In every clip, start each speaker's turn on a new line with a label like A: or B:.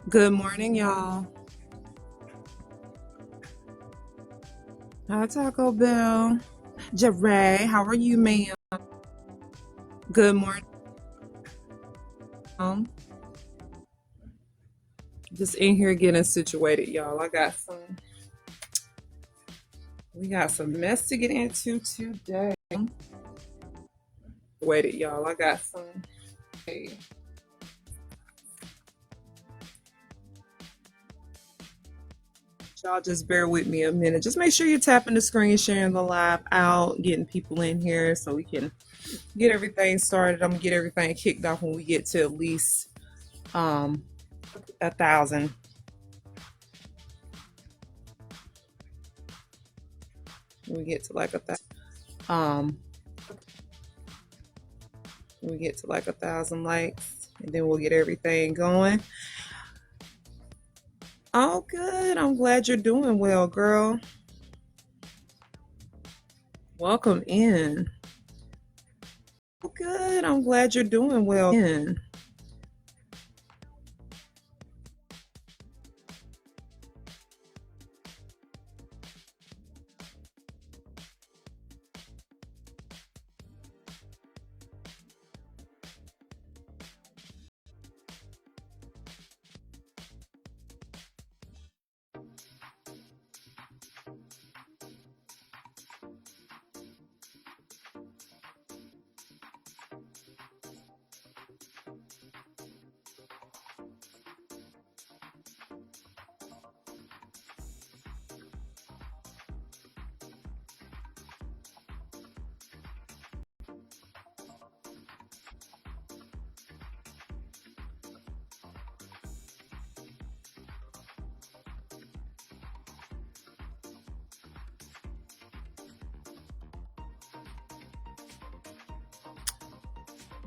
A: Good morning, y'all. Hi, Taco Bell. Jeray, how are you, ma'am? Good morning. Just in here getting situated, y'all. We got some mess to get into today. Waited, y'all. Y'all just bear with me a minute. Just make sure you're tapping the screen, sharing the live out, getting people in here so we can get everything started. I'm gonna get everything kicked off when we get to at least 1,000. We get to like 1,000. We get to like 1,000 likes, and then we'll get everything going. Oh, good. I'm glad you're doing well, girl. Welcome in. Oh, good. I'm glad you're doing well.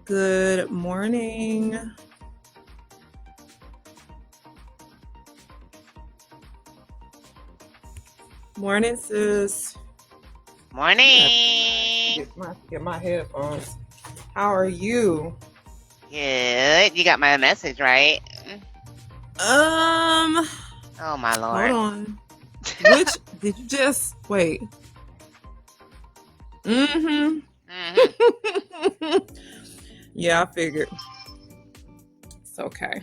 A: Good morning. Morning, sis.
B: Morning.
A: Get my headphones. How are you?
B: Good. You got my message, right?
A: Oh
B: my Lord.
A: Hold on. Which did you just wait? Mm-hmm. Yeah, I figured. It's okay.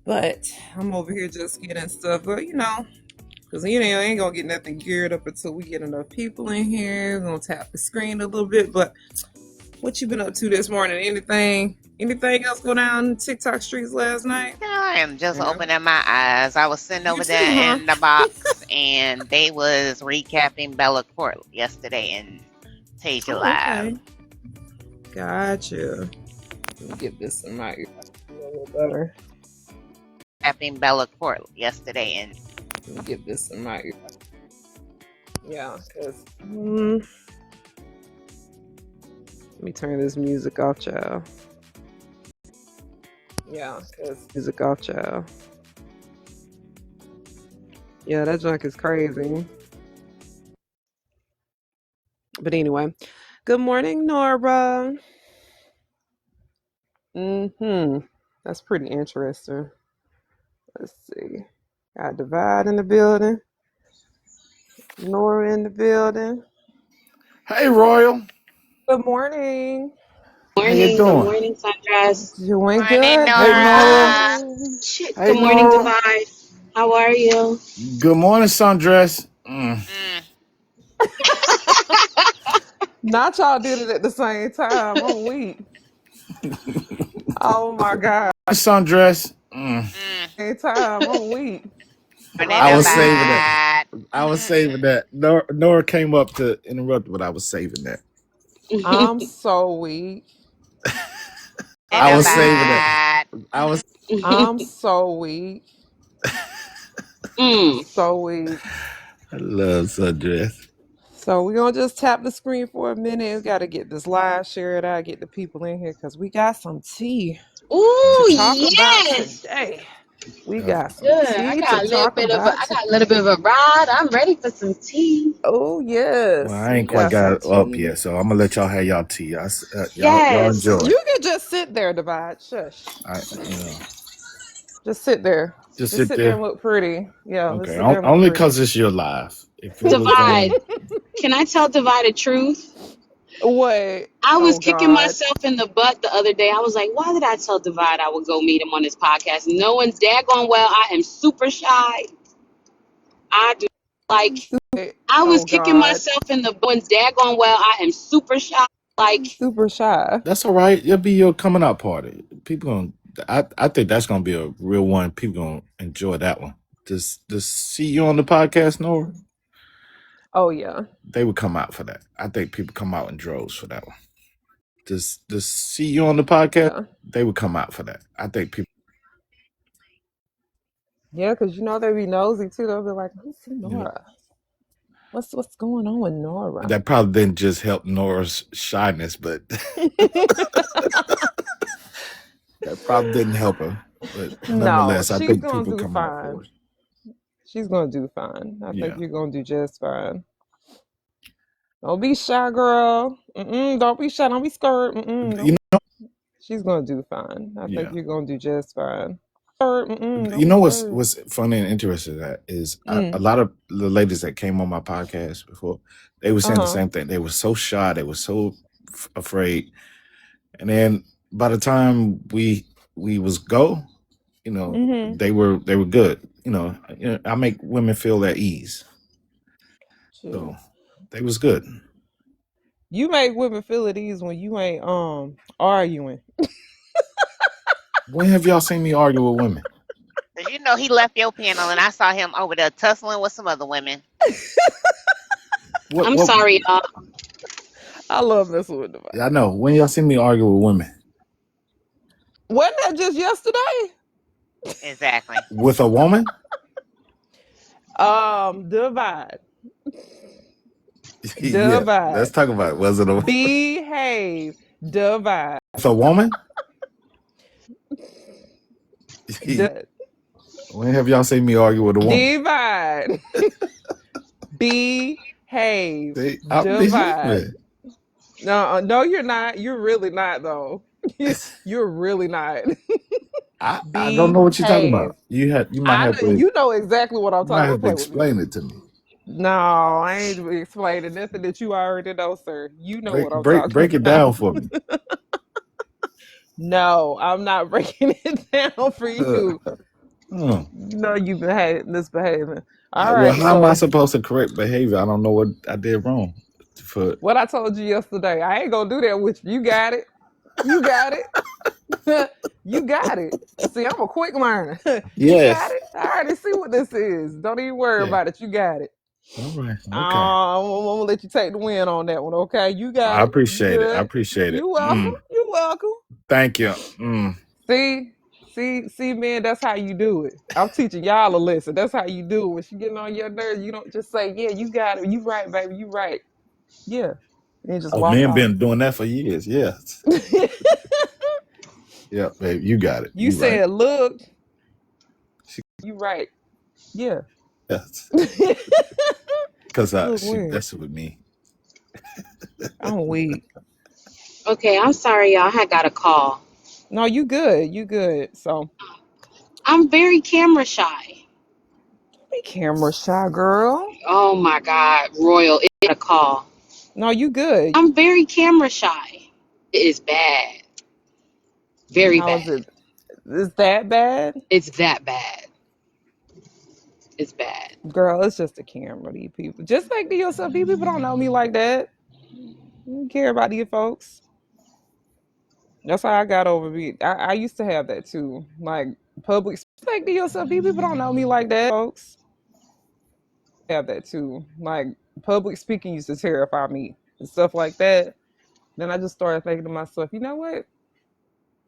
A: But I'm over here just getting stuff, but because ain't gonna get nothing geared up until we get enough people in here. We're gonna tap the screen a little bit. But what you been up to this morning? Anything else go down TikTok streets last night?
B: I am just opening my eyes. I was sitting over there in the box, and they was recapping Bella Court yesterday in Tasia Live.
A: Okay. Gotcha. Let me get this in my ear a little better.
B: Recapping Bella Court yesterday in.
A: Let me get this in my ear. Yeah, because let me turn this music off, child. Yeah, because music off, child. Yeah, that junk is crazy. But anyway, good morning, Nora. That's pretty interesting. Let's see. Got Divide in the building. Nora in the building.
C: Hey, Royal.
A: Good morning.
C: How you doing?
D: Good morning, Sundress.
A: Doing
B: Morning,
A: good.
B: Nora.
D: Good morning, Divide. How are you?
C: Good morning, Sundress.
A: Not y'all did it at the same time. I'm weak. Oh my God.
C: Sundress.
A: Same time. I'm weak.
C: I was saving that. I was saving that. Nora came up to interrupt, but I was saving that.
A: I'm so weak.
C: I was saving that.
A: I'm so weak. So weak.
C: I love Sundress.
A: So we're going to just tap the screen for a minute. Got to get this live shared out, get the people in here because we got some tea to talk about today. We got some tea to talk about.
D: I got a little bit of a ride. I'm ready for some tea.
A: Oh, yes.
C: Well, I ain't quite got it up yet, so I'm going to let y'all have y'all tea. Y'all enjoy.
A: You can just sit there, Divide. Shush. Just sit there.
C: Just
A: Just
C: sit
A: sit there
C: there.
A: and look pretty. Yeah, just
C: Okay.
A: sit there and look
C: Only
A: pretty.
C: because it's your live. If it was
D: Divide.
C: on,
D: Can I tell Divide the truth?
A: What?
D: I was
A: Oh
D: kicking
A: God.
D: myself in the butt the other day. I was like, why did I tell Divide I would go meet him on his podcast? Knowing daggone well I am super shy. I do like I was
A: Oh
D: kicking
A: God.
D: myself in the butt. Daggone well I am super shy. Like
A: Super shy.
C: that's all right. It'll be your coming out party. People going. I think that's gonna be a real one. People gonna enjoy that one. Just see you on the podcast, Nora.
A: Oh yeah.
C: They would come out for that. I think people come out in droves for that one. Just see you on the podcast.
A: Yeah.
C: They would come out for that. I think people.
A: Yeah, because you know they be nosy too. They'll be like, "Let's see
C: You know,
A: Nora. What's going on with Nora?"
C: that probably didn't just help Nora's shyness, but that probably didn't help her. But
A: No,
C: nonetheless, I
A: she's
C: think
A: gonna
C: people
A: do
C: come out for
A: fine.
C: it.
A: She's gonna do fine. I think
C: Yeah.
A: you're gonna do just fine. Don't be shy, girl. Don't be shy. Don't be scared.
C: You know,
A: She's gonna do fine. I think
C: yeah.
A: you're gonna do just fine.
C: You
A: Don't be
C: know
A: scared.
C: what's funny and interesting that is a
A: Mm.
C: lot of the ladies that came on my podcast before, they were saying the
A: Uh-huh.
C: same thing. They were so shy, they were so afraid, and then by the time we was go,
A: Mm-hmm.
C: they were good. I make women feel at ease, so
A: Shoot.
C: they was good.
A: You make women feel at ease when you ain't arguing.
C: When have y'all seen me argue with women?
B: Cause you know he left your panel, and I saw him over there tussling with some other women.
C: What?
D: I'm
C: What?
D: sorry, y'all.
A: I love messing with them.
C: I know. When y'all seen me argue with women
A: Wasn't that just yesterday?
B: Exactly.
C: with a woman?
A: Divide.
C: Yeah, let's
A: Divide.
C: talk about it. Was it
A: Behave. Divide.
C: with a woman? When have y'all seen me argue with a woman?
A: Divide. Behave.
C: See, I'm
A: Divide.
C: behaving.
A: No, you're not. You're really not, though. You're really not.
C: I don't know what you're talking
A: Behave.
C: about. You might have to
A: You know exactly what I'm talking about. Play with me.
C: explain it to me.
A: No, I ain't explaining nothing that you already know, sir. You know what I'm talking
C: Break it
A: about.
C: down for me.
A: No, I'm not breaking it down for you.
C: Hmm.
A: No, you misbehaving. All
C: Well,
A: right,
C: how am I
A: so
C: supposed to correct behavior? I don't know what I did wrong. For
A: what I told you yesterday, I ain't gonna do that with you. You got it. You got it. You got it. See, I'm a quick learner. You got
C: yes,
A: it. I already see what this is. Don't even worry
C: yeah.
A: about it. You got it.
C: All right, okay.
A: I'm gonna let you take the win on that one, okay? You got
C: I
A: it. You
C: appreciate it. I
A: good.
C: appreciate it.
A: You welcome. You welcome.
C: Thank you.
A: See, man, that's how you do it. I'm teaching y'all a lesson. That's how you do it. When she getting on your nerves, you don't just say, "Yeah, you got it. You right, baby. You right." Yeah, and just
C: Oh,
A: walk
C: men
A: off.
C: been doing that for years. Yes. Yeah, babe, you got it.
A: You
C: You right.
A: said, "Look, you right." Yeah.
C: Yes. Because
A: Look
C: she
A: where
C: messing with me.
A: I'm weak.
D: Okay, I'm sorry, y'all. I got a call.
A: No, you good. You good. So
D: I'm very camera shy.
A: be camera shy, girl.
D: Oh my God, Royal, it got a call.
A: No, you good.
D: I'm very camera shy. It is bad. Very
A: How is
D: bad.
A: it? Is that bad?
D: It's that bad. It's bad.
A: Girl, it's just a camera. These people, just like to yourself. These people don't know me like that. You don't care about these folks. That's how I got over me. I used to have that too. Like public, like to yourself. These people don't know me like that, folks. Have that too. Like public speaking used to terrify me and stuff like that. Then I just started thinking to myself, you know what?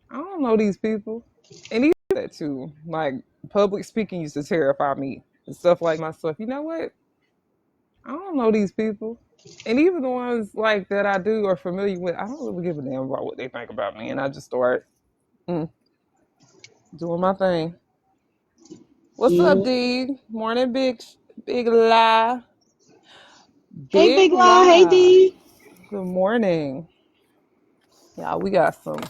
A: I don't know these people, and even that too. Like public speaking used to terrify me and stuff like myself. You know what? I don't know these people. And even the ones like that I do are familiar with, I don't really give a damn about what they think about me. And I just start doing my thing. What's up,
D: Mm.
A: D? Morning, big lie.
D: Hey,
A: Big
D: Big Law. Hey,
A: lie.
D: D.
A: Good morning. Yeah, we got some.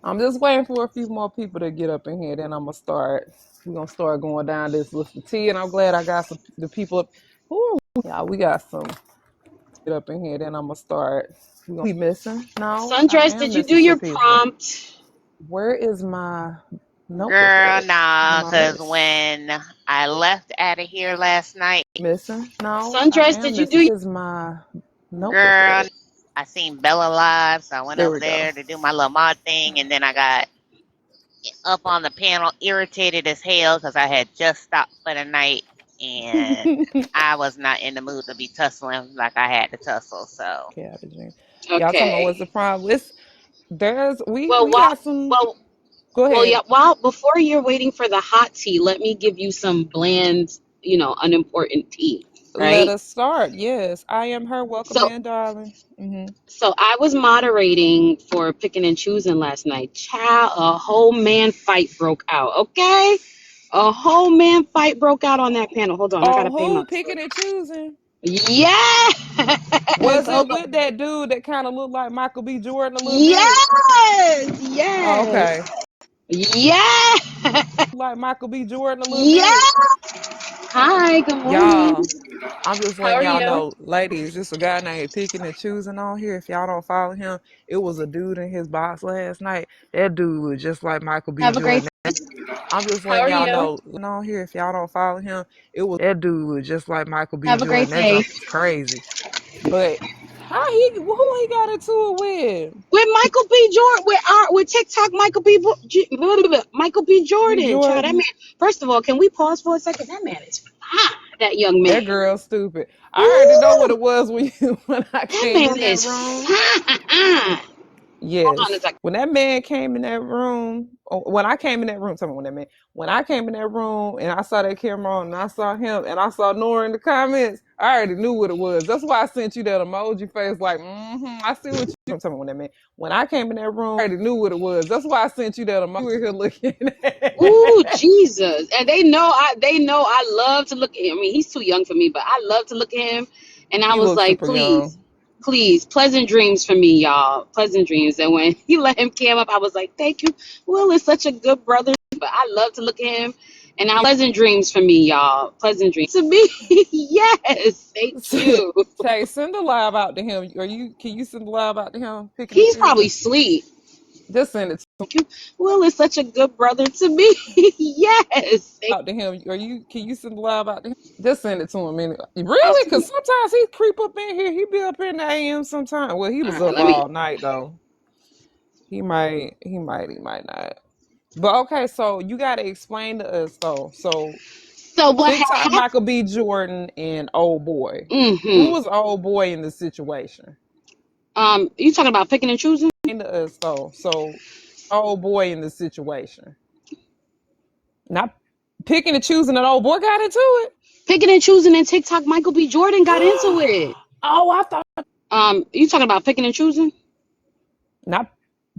A: I'm just waiting for a few more people to get up in here. Then I'm gonna start. We're gonna start going down this list of tea, and I'm glad I got some the people up. Who are we? Yeah, we got some get up in here. Then I'm gonna start. We missing? No, I
D: Sundress,
A: am
D: did you
A: missing
D: do
A: some
D: your
A: people.
D: prompt?
A: Where is my notebook
B: Girl,
A: at on
B: nah,
A: my
B: because
A: list?
B: when I left out of here last night,
A: Missing? No, I
D: Sundress,
A: am
D: did you
A: missing.
D: do?
A: Is my notebook
B: girl,
A: at?
B: I seen Bella live, so I went
A: There
B: over
A: we go.
B: there to do my little mod thing, and then I got up on the panel irritated as hell because I had just stopped for the night, and I was not in the mood to be tussling like I had to tussle, so.
A: Y'all talking about what's the
D: Okay.
A: problem? It's there's
D: Well,
A: we got some. Go
D: yeah.
A: ahead.
D: While before you're waiting for the hot tea, let me give you some bland, unimportant tea,
A: Let
D: right?
A: us start. Yes, I am her. Welcome
D: So,
A: in, darling.
D: so I was moderating for picking and choosing last night. Child, a whole man fight broke out. Okay, a whole man fight broke out on that panel. Hold on, I gotta
A: Oh,
D: pay my.
A: who picking and choosing?
D: Yes.
A: Was it
D: Hold on.
A: with that dude that kind of looked like Michael B. Jordan a little bit?
D: Yes.
A: Oh,
D: Yes.
A: okay,
D: Yes.
A: like Michael B. Jordan a little bit.
D: Yes. Hi. Good morning.
A: Y'all, I'm just
D: How
A: letting
D: are
A: y'all
D: you?
A: know, ladies, just a guy named Picking and Choosing on here. If y'all don't follow him, it was a dude in his box last night. That dude was just like Michael B.
D: Have a great
A: Jordan. I'm just
D: How
A: letting
D: are
A: y'all
D: you?
A: know on here. If y'all don't follow him, it was that dude was just like Michael B.
D: Have a great
A: Jordan. That
D: day.
A: jump was crazy. But who he got into it with?
D: With Michael B. Jordan, with TikTok Michael B.
A: B.
D: Jordan, child. That man.
A: Jordan.
D: First of all, can we pause for a second? That man is fine. That young
A: That
D: man.
A: girl stupid. I already know what
D: Ooh,
A: it was when I
D: that
A: came
D: man
A: in that
D: is
A: room.
D: fine. Hold on a
A: Yes.
D: second.
A: When that man came in that room, when I came in that room, tell me when I came in that room and I saw that camera on and I saw him and I saw Nora in the comments, I already knew what it was. That's why I sent you that emoji face like, I see what you tell me when I came in that room, I already knew what it was. That's why I sent you that emoji. You were here looking
D: Ooh,
A: at
D: Jesus. And they know I love to look at him. I mean, he's too young for me, but I love to look at him. And I
A: He
D: was
A: looks
D: like,
A: super
D: please,
A: young.
D: please, pleasant dreams for me, y'all. Pleasant dreams. And when he let him cam up, I was like, thank you. Will is such a good brother. But I love to look at him. And I pleasant dreams for me, y'all. Pleasant dreams to me. Yes. Thank you.
A: Tay, send the live out to him. Can you send the live out to him? Picking and
D: He's probably
A: choosing?
D: asleep.
A: Just send it
D: Thank you. Will is such a good brother to me. Yes. Thank
A: out to him. Can you send the live out to him? Just send it to him.
D: I'll
A: Really?
D: send
A: Because
D: it.
A: sometimes he creep up in here. He be up in the AM sometimes. Well, he
D: All
A: was
D: right,
A: up
D: let me.
A: all night though. He might not. But okay, so you got to explain to us though. So
D: So what had
A: TikTok,
D: happened?
A: Michael B. Jordan, and old boy. Who
D: Mm-hmm.
A: was old boy in the situation?
D: You talking about picking and choosing?
A: Explain to us though. So old boy in the situation. Not picking and choosing. An old boy got into it.
D: Picking and choosing in TikTok, Michael B. Jordan got into it.
A: Oh, I thought
D: You talking about picking and choosing?
A: not.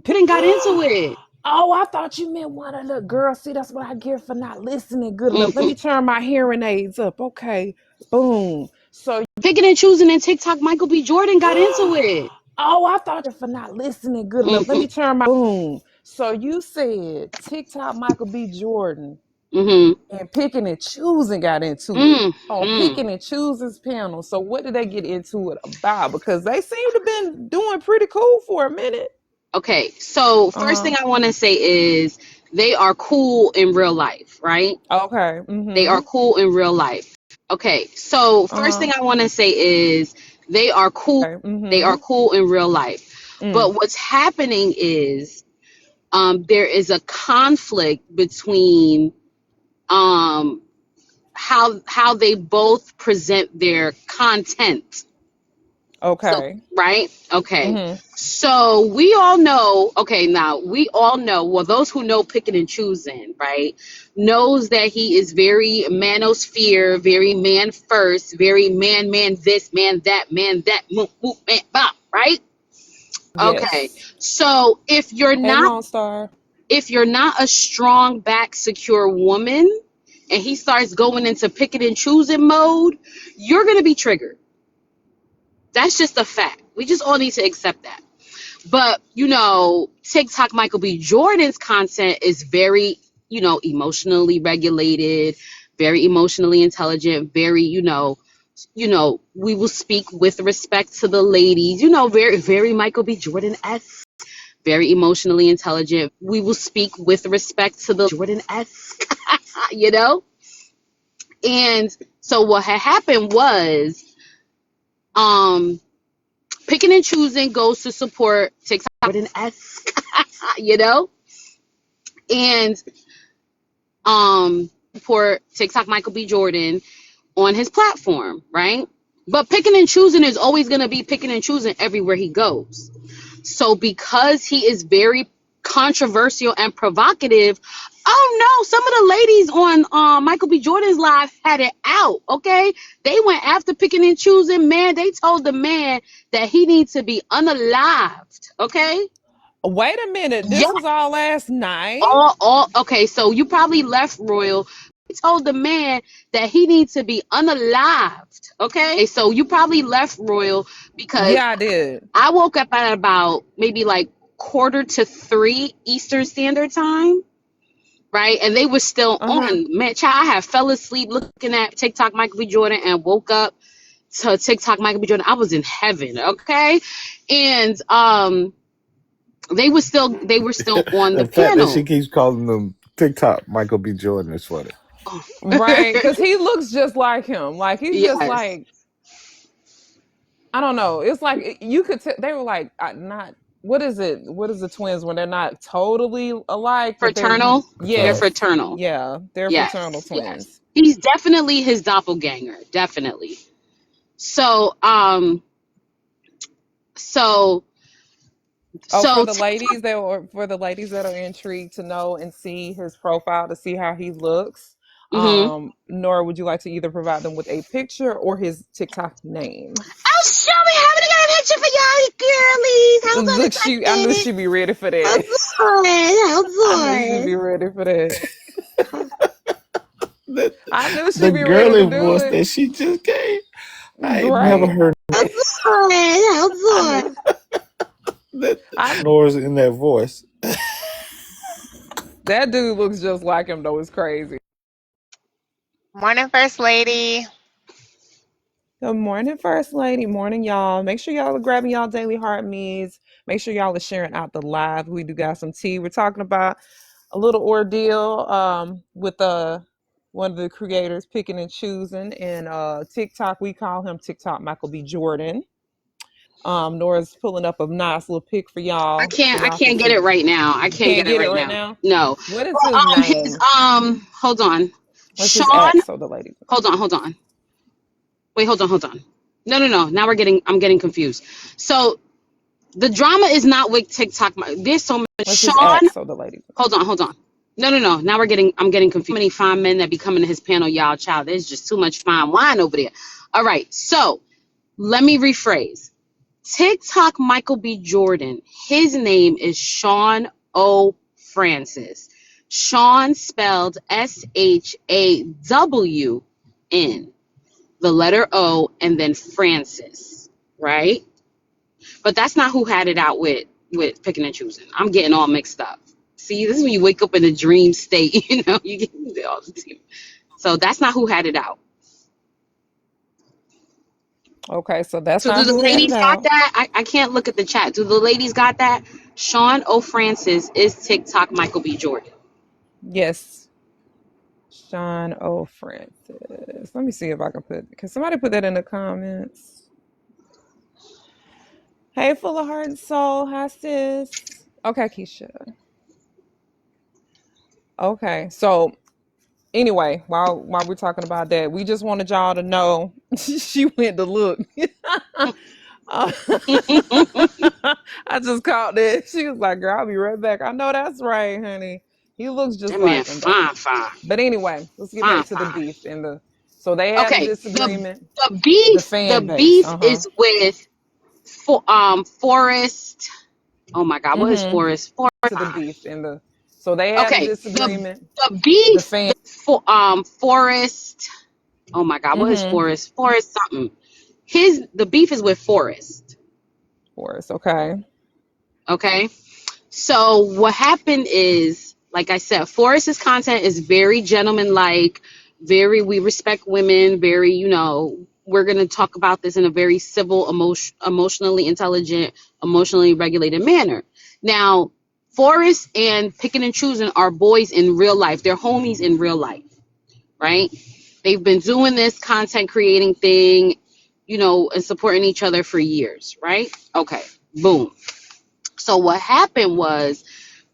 D: Jordan got into it.
A: Oh, I thought you meant one of the girls. See, that's what I get for not listening good enough. Let
D: Mm-hmm.
A: me turn my hearing aids up. Okay. Boom. So,
D: Picking and choosing in TikTok, Michael B. Jordan got into it.
A: oh, I thought you for not listening good enough. Let
D: Mm-hmm.
A: me turn my boom. So you said TikTok Michael B. Jordan
D: Mm-hmm.
A: and picking and choosing got into it on
D: Mm-hmm.
A: picking and choosing's panel. So what did they get into it about? Because they seem to have been doing pretty cool for a minute.
D: Okay, so first
A: Uh
D: thing I want to say is they are cool in real life, right?
A: okay.
D: They are cool in real life. Okay, so first
A: Uh-huh.
D: thing I want to say is they are cool.
A: Okay.
D: They are cool in real life.
A: Mm.
D: But what's happening is there is a conflict between um, how they both present their content. So,
A: Okay.
D: right? Okay.
A: Mm-hmm.
D: So we all know, okay, now we all know, well, those who know picking and choosing, right, knows that he is very manosphere, very man first, very man this, man that, move, man, bop, right? Okay.
A: Yes.
D: So
A: Hang on, Star.
D: if you're not a strong back secure woman and he starts going into picking and choosing mode, you're gonna be triggered. That's just a fact. We just all need to accept that. But, TikTok Michael B. Jordan's content is very, emotionally regulated, very emotionally intelligent, very, we will speak with respect to the ladies, very, very Michael B. Jordan-esque, very emotionally intelligent. We will speak with respect to the Jordan-esque, And so what had happened was, picking and choosing goes to support TikTok Jordan-esque, and support TikTok Michael B. Jordan on his platform, right? But picking and choosing is always going to be picking and choosing everywhere he goes. So because he is very controversial and provocative, oh no, some of the ladies on Michael B. Jordan's live had it out, okay? They went after picking and choosing, man. They told the man that he needs to be unalived, okay?
A: Wait a minute.
D: Yeah.
A: This was all last night?
D: Okay, so you probably left Royal. They told the man that he needs to be unalived, okay? So you probably left Royal because
A: Yeah, I did.
D: I woke up at about maybe like 2:45 Eastern Standard Time, right? And they were still on. Man, child, I had fell asleep looking at TikTok Michael B. Jordan and woke up to TikTok Michael B. Jordan. I was in heaven, okay? And they were still on the
C: The fact that
D: panel.
C: she keeps calling them TikTok Michael B. Jordan is funny.
A: Right, because he looks just like him. Like, he's just
D: Yes.
A: like, I don't know. It's like you could. They were like not. What is it? What is the twins when they're not totally alike, but
D: Fraternal. They're
A: yes,
D: fraternal.
A: yeah, they're
D: Yes.
A: fraternal twins.
D: Yes. He's definitely his doppelganger. Definitely. So
A: for the ladies that are intrigued to know and see his profile to see how he looks, Nora, would you like to either provide them with a picture or his TikTok name?
D: Oh, show me how to get a picture for y'all, girlies.
A: Look, I knew she'd be ready for that. I knew she'd be ready for that. I knew she'd be ready
C: girly
A: to do
C: voice
A: it.
C: that she just gave. I ain't
A: Right.
C: never heard that. Nora's in that voice.
A: That dude looks just like him, though. It's crazy.
B: Morning, First Lady.
A: Good morning, First Lady. Morning, y'all. Make sure y'all are grabbing y'all daily heart meals. Make sure y'all are sharing out the live. We do got some tea. We're talking about a little ordeal with one of the creators picking and choosing. And TikTok, we call him TikTok Michael B. Jordan. Nora's pulling up a nice little pic for y'all.
D: I can't get it right now. I can't get it right now. No.
A: What is his name?
D: Hold on.
A: What's
D: Sean.
A: his ex, so the lady.
D: Hold on. Wait, hold on. No. Now I'm getting confused. So the drama is not with TikTok. There's so much.
A: What's
D: Sean.
A: his ex, so the lady.
D: Hold on. No. Now I'm getting confused. Many fine men that be coming to his panel, y'all. Child, there's just too much fine wine over there. All right. So let me rephrase. TikTok Michael B. Jordan. His name is Sean O. Francis. Sean spelled SHAWN, the letter O, and then Francis, right? But that's not who had it out with picking and choosing. I'm getting all mixed up. See, this is when you wake up in a dream state, you get all the team. So that's not who had it out.
A: Okay, so that's
D: So
A: not
D: do the
A: who had
D: ladies
A: it
D: got
A: out.
D: that? I can't look at the chat. Do the ladies got that? Sean O. Francis is TikTok Michael B. Jordan.
A: Yes. Sean O. Francis. Let me see if I can somebody put that in the comments? Hey, full of heart and soul. Hi, sis. Okay, Keisha. Okay, so anyway, while we're talking about that, we just wanted y'all to know she went to look. I just caught that. She was like, girl, I'll be right back. I know that's right, honey. He looks just
D: That
A: like
D: man
A: him, though.
D: fine.
A: But anyway, let's get back to the beef so they had a
D: Okay,
A: disagreement.
D: the
A: fan base.
D: beef is with Forrest. Oh my God, what is Forrest?
A: To the beef so they had a disagreement.
D: The beef.
A: The fan.
D: Forrest. Oh my God, what is Forrest? Forrest something. The beef is with Forrest.
A: Forrest, okay.
D: Okay. So what happened is, like I said, Forrest's content is very gentleman-like, very, we respect women, very, we're going to talk about this in a very civil, emotionally intelligent, emotionally regulated manner. Now, Forrest and Picking and Choosing are boys in real life. They're homies in real life, right? They've been doing this content creating thing, and supporting each other for years, right? Okay, boom. So what happened was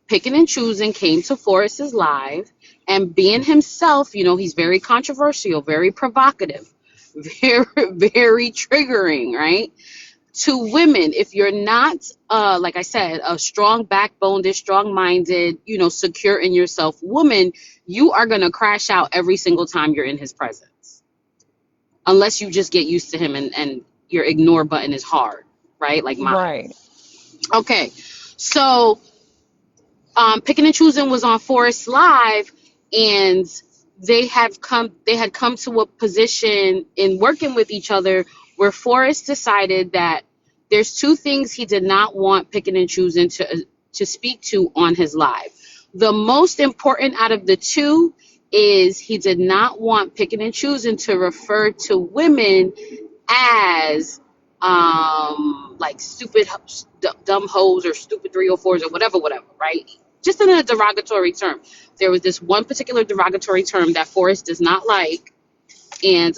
D: Picking and Choosing came to Forrest's live, and being himself, he's very controversial, very provocative, very, very triggering, right? To women, if you're not, like I said, a strong backboned, strong-minded, secure in yourself woman, you are going to crash out every single time you're in his presence. Unless you just get used to him and your ignore button is hard, right? Like mine.
A: Right.
D: Okay, so Picking and Choosing was on Forest Live, and they had come to a position in working with each other where Forrest decided that there's two things he did not want Picking and Choosing to speak to on his live. The most important out of the two is he did not want Picking and Choosing to refer to women as like stupid dumb hoes or stupid 304s or whatever, right? Just in a derogatory term. There was this one particular derogatory term that Forrest does not like, and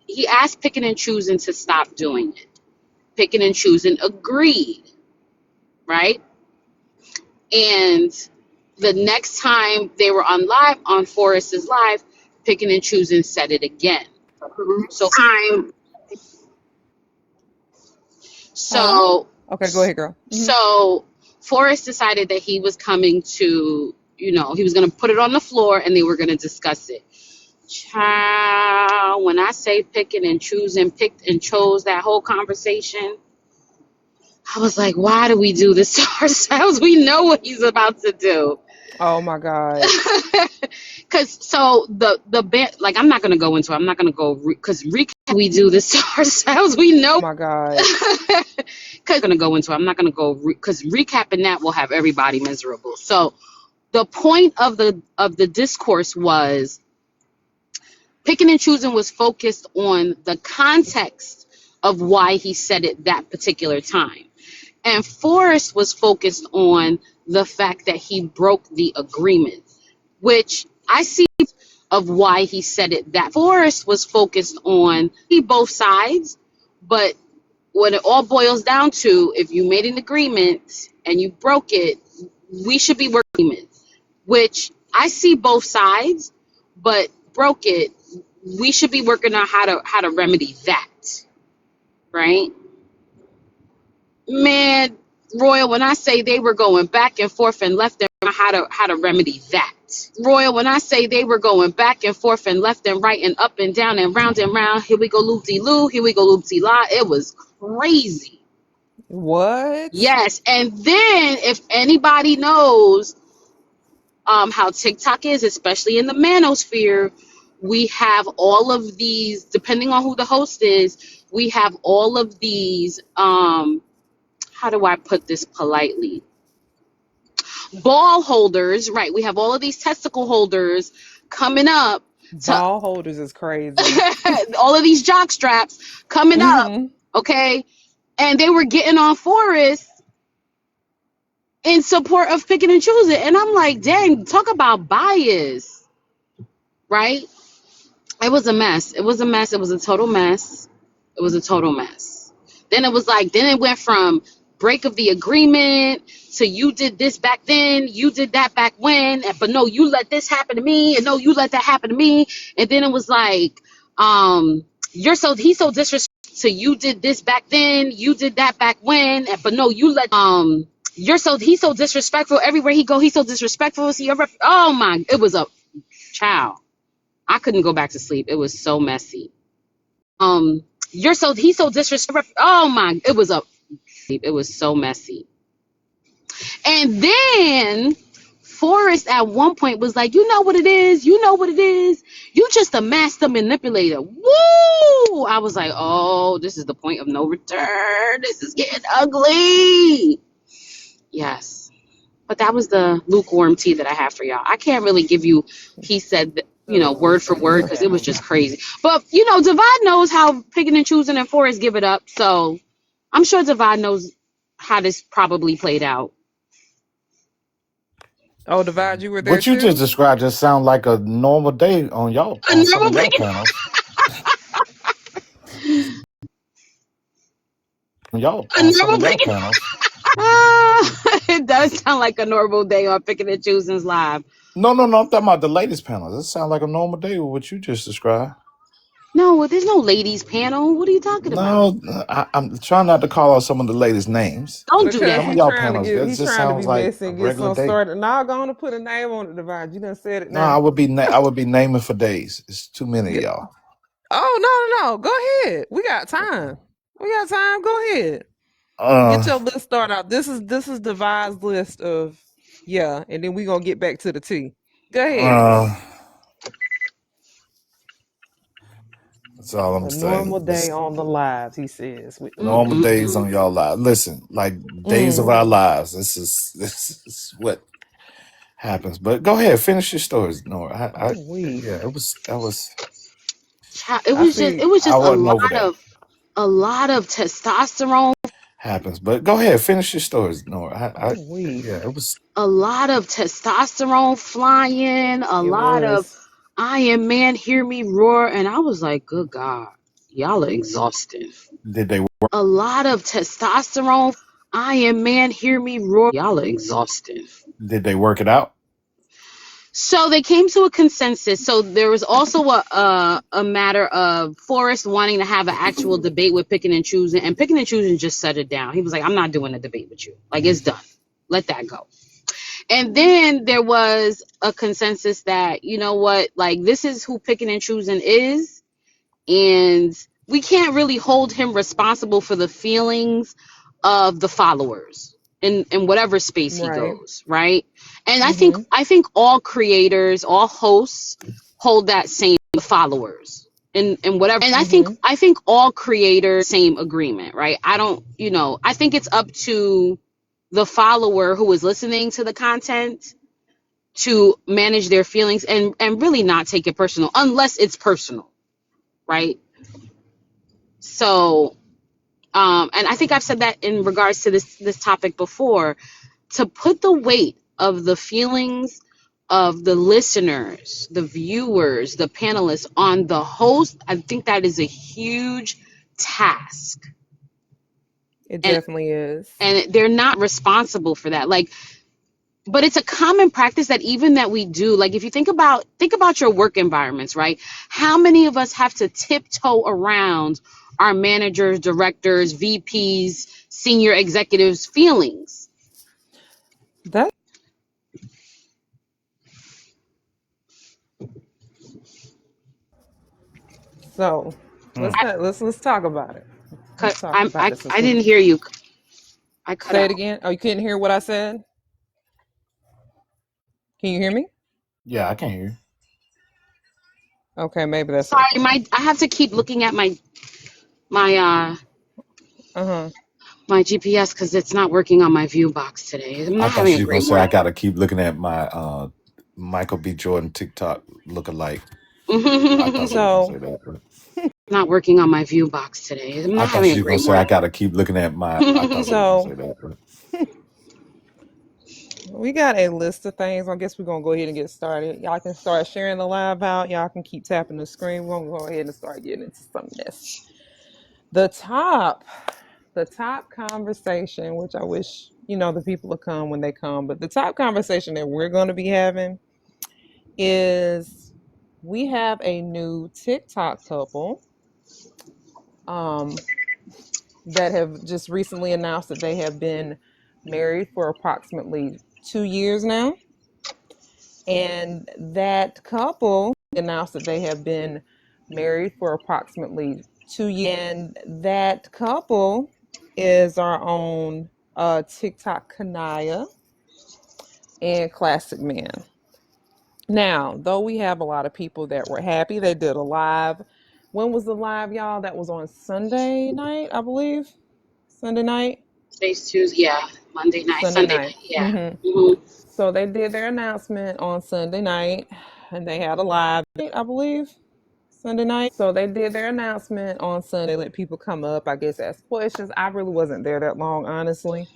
D: he asked Picking and Choosing to stop doing it. Picking and Choosing agreed, right? And the next time they were on Forrest's live, Picking and Choosing said it again. So
A: Huh?
D: so
A: Okay, go ahead, girl.
D: So Forrest decided that he was coming to, he was going to put it on the floor and they were going to discuss it. Child, when I say Picking and Choosing, picked and chose that whole conversation, I was like, why do we do this to ourselves? We know what he's about to do.
A: Oh my God.
D: Because so the band, like, I'm not going to go into it. I'm not going to go, because we do this to ourselves. We know.
A: Oh my God.
D: Because I'm going to go into it. I'm not going to go, because recapping that will have everybody miserable. So the point of the discourse was Picking and Choosing was focused on the context of why he said it that particular time. And Forrest was focused on the fact that he broke the agreement, which I see of why he said it that. Forrest was focused on both sides, but what it all boils down to, if you made an agreement and you broke it, we should be working, which I see both sides, but broke it, we should be working on how to remedy that, right? Man, Royal, when I say they were going back and forth and left and right, how to remedy that. Royal, when I say they were going back and forth and left and right and up and down and round, here we go loop-de-loo, here we go loop-de-la. It was crazy.
A: What?
D: Yes, and then if anybody knows how TikTok is, especially in the Manosphere, we have all of these, depending on who the host is, we have all of these, how do I put this politely? Ball holders, right? We have all of these testicle holders coming up to
A: Ball holders is crazy.
D: all of these jock straps coming up, okay? And they were getting on Forrest in support of Picking and Choosing. And I'm like, dang, talk about bias, right? It was a mess. It was a mess. It was a total mess. It was a total mess. Then it went from break of the agreement to you did this back then, you did that back when, but no, you let this happen to me, and no, you let that happen to me. And then it was like, he's so disrespectful. So you did this back then, you did that back when, but no, you let he's so disrespectful everywhere he go. He's so disrespectful. Oh my, it was a child. I couldn't go back to sleep. It was so messy. He's so disrespectful. Oh my, it was so messy. And then Forrest at one point was like, you know what it is? You know what it is? You just a master manipulator. Woo! I was like, oh, this is the point of no return. This is getting ugly. Yes. But that was the lukewarm tea that I have for y'all. I can't really give you, he said, word for word because it was just crazy. But, Divide knows how picking and choosing and Forrest give it up. So I'm sure Divide knows how this probably played out.
A: Oh, Divide, you were there
C: What you just
A: too?
C: described just sound like a normal day on y'all
D: A
C: on some of
D: normal
C: y'all
D: picking.
C: panels. Y'all
D: A
C: on some
D: normal
C: of y'all
D: picking.
C: panels.
D: It does sound like a normal day on picking and choosing's live.
C: No, I'm talking about the latest panels. It sounds like a normal day with what you just described.
D: No, there's no ladies panel. What are you talking about?
C: No, I'm trying not to call out some of the latest names,
D: Don't
C: but
D: do
A: Because
C: some of
D: that.
A: he
C: y'all
A: trying to
C: panels,
A: get,
C: that
A: he
C: just
A: trying to be
C: sounds like
A: messy
C: a
A: and get
C: regular
A: some
C: day.
A: started. Now going to put a name on it, Divide. You done said it
C: No,
A: now.
C: I would be naming for days. It's too many of y'all.
A: Oh, no. Go ahead. We got time. Go ahead. Get
C: Uh,
A: your list started out. This is Divide's list of and then we gonna get back to the tea. Go ahead.
C: uh, that's all I'm
A: A normal
C: saying.
A: day on the lives, he says. With
C: Normal days
D: Mm-mm-mm.
C: on y'all lives. Listen, like days of
A: mm.
C: our lives. This is what happens. But go ahead, finish your stories, Nora.
A: Oh we.
C: Yeah, it was that was.
D: It
A: I
D: was just
A: see.
D: it was
C: I
D: just
C: wasn't over that.
D: a lot of testosterone.
C: Happens, but go ahead, finish your stories, Nora.
A: Oh we.
C: Yeah, it was.
D: A lot of testosterone flying, a
A: It
D: lot of
A: was.
D: Iron Man hear me roar, and I was like, good God, y'all are exhausting.
C: Did they
D: A lot of testosterone, Iron Man hear me roar, y'all are exhausting.
C: work it out?
D: So they came to a consensus. So there was also a matter of Forrest wanting to have an actual debate with Picking and Choosing, and Picking and Choosing just shut it down. He was like, I'm not doing a debate with you. Like, it's done. Let that go. And then there was a consensus that, you know what, like, this is who Picking and Choosing is, and we can't really hold him responsible for the feelings of the followers in whatever space he
A: Right.
D: goes, right? And
A: Mm-hmm.
D: I think all creators, all hosts hold that same followers in whatever. And
A: Mm-hmm.
D: I think all creators same agreement, right? I don't, I think it's up to the follower who is listening to the content to manage their feelings and really not take it personal unless it's personal, right? So and I think I've said that in regards to this topic before, to put the weight of the feelings of the listeners, the viewers, the panelists on the host, I think that is a huge task.
A: It
D: And
A: definitely is.
D: they're not responsible for that. Like, but it's a common practice that even that we do. Like, if you think about your work environments, right? How many of us have to tiptoe around our managers, directors, VPs, senior executives feelings?
A: That so
C: Hmm.
A: let's talk about it. Let's talk about it since
D: I
A: we
D: didn't hear you. I cut
A: say it
D: out.
A: again. Oh, you couldn't hear what I said? Can you hear me?
C: Yeah, I can hear you.
A: Okay, maybe that's
D: Sorry,
A: her phone.
D: I have to keep looking at my
A: Uh-huh.
D: my GPS because it's not working on my view box today. I'm
C: I
D: not
C: thought
D: having a
C: you were gonna
D: great
C: say I
D: morning.
C: gotta keep looking at my Michael B. Jordan TikTok lookalike. I thought you were gonna
A: So
C: say that.
D: Not working on my view box today. I'm
C: I
D: not
C: thought
D: having a
C: you were gonna
D: great
C: say I
D: morning.
C: gotta keep looking at my. I thought you were gonna
A: so
C: say that.
A: we got a list of things. I guess we're gonna go ahead and get started. Y'all can start sharing the live out. Y'all can keep tapping the screen. We're gonna go ahead and start getting into some of this. The top, the top conversation, which I wish the people would come when they come, but the top conversation that we're gonna be having is we have a new TikTok couple um, that have just recently announced that they have been married for approximately 2 years now. And that couple announced that they have been married for approximately 2 years. And that couple is our own TikTok Kanaya and Classic Man. Now, though we have a lot of people that were happy, they did a live. When was the live, y'all? That was on Sunday night, I believe. Sunday night.
D: Space Tuesday, yeah. Monday night,
A: Sunday
D: Sunday
A: night.
D: night. Yeah. Hmm.
A: So they did their announcement on Sunday night, and they had a live, I believe, Sunday night. So they did their announcement on Sunday, let people come up, I guess, ask questions. I really wasn't there that long, honestly.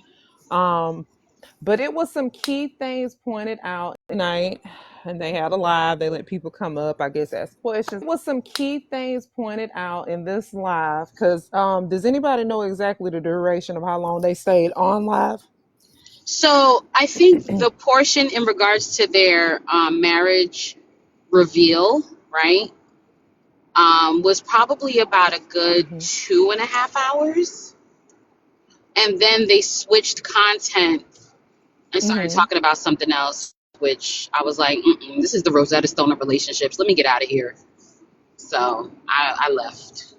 A: Um, but it was some key things pointed out tonight, and they had a live. They let people come up, I guess, ask questions. It was some key things pointed out in this live. Because does anybody know exactly the duration of how long they stayed on live?
D: So I think the portion in regards to their marriage reveal, right, was probably about a good
A: Mm-hmm.
D: 2.5 hours. And then they switched content and started
A: Mm-hmm.
D: talking about something else, which I was like, mm-mm, this is the Rosetta Stone of relationships. Let me get out of here. So I left.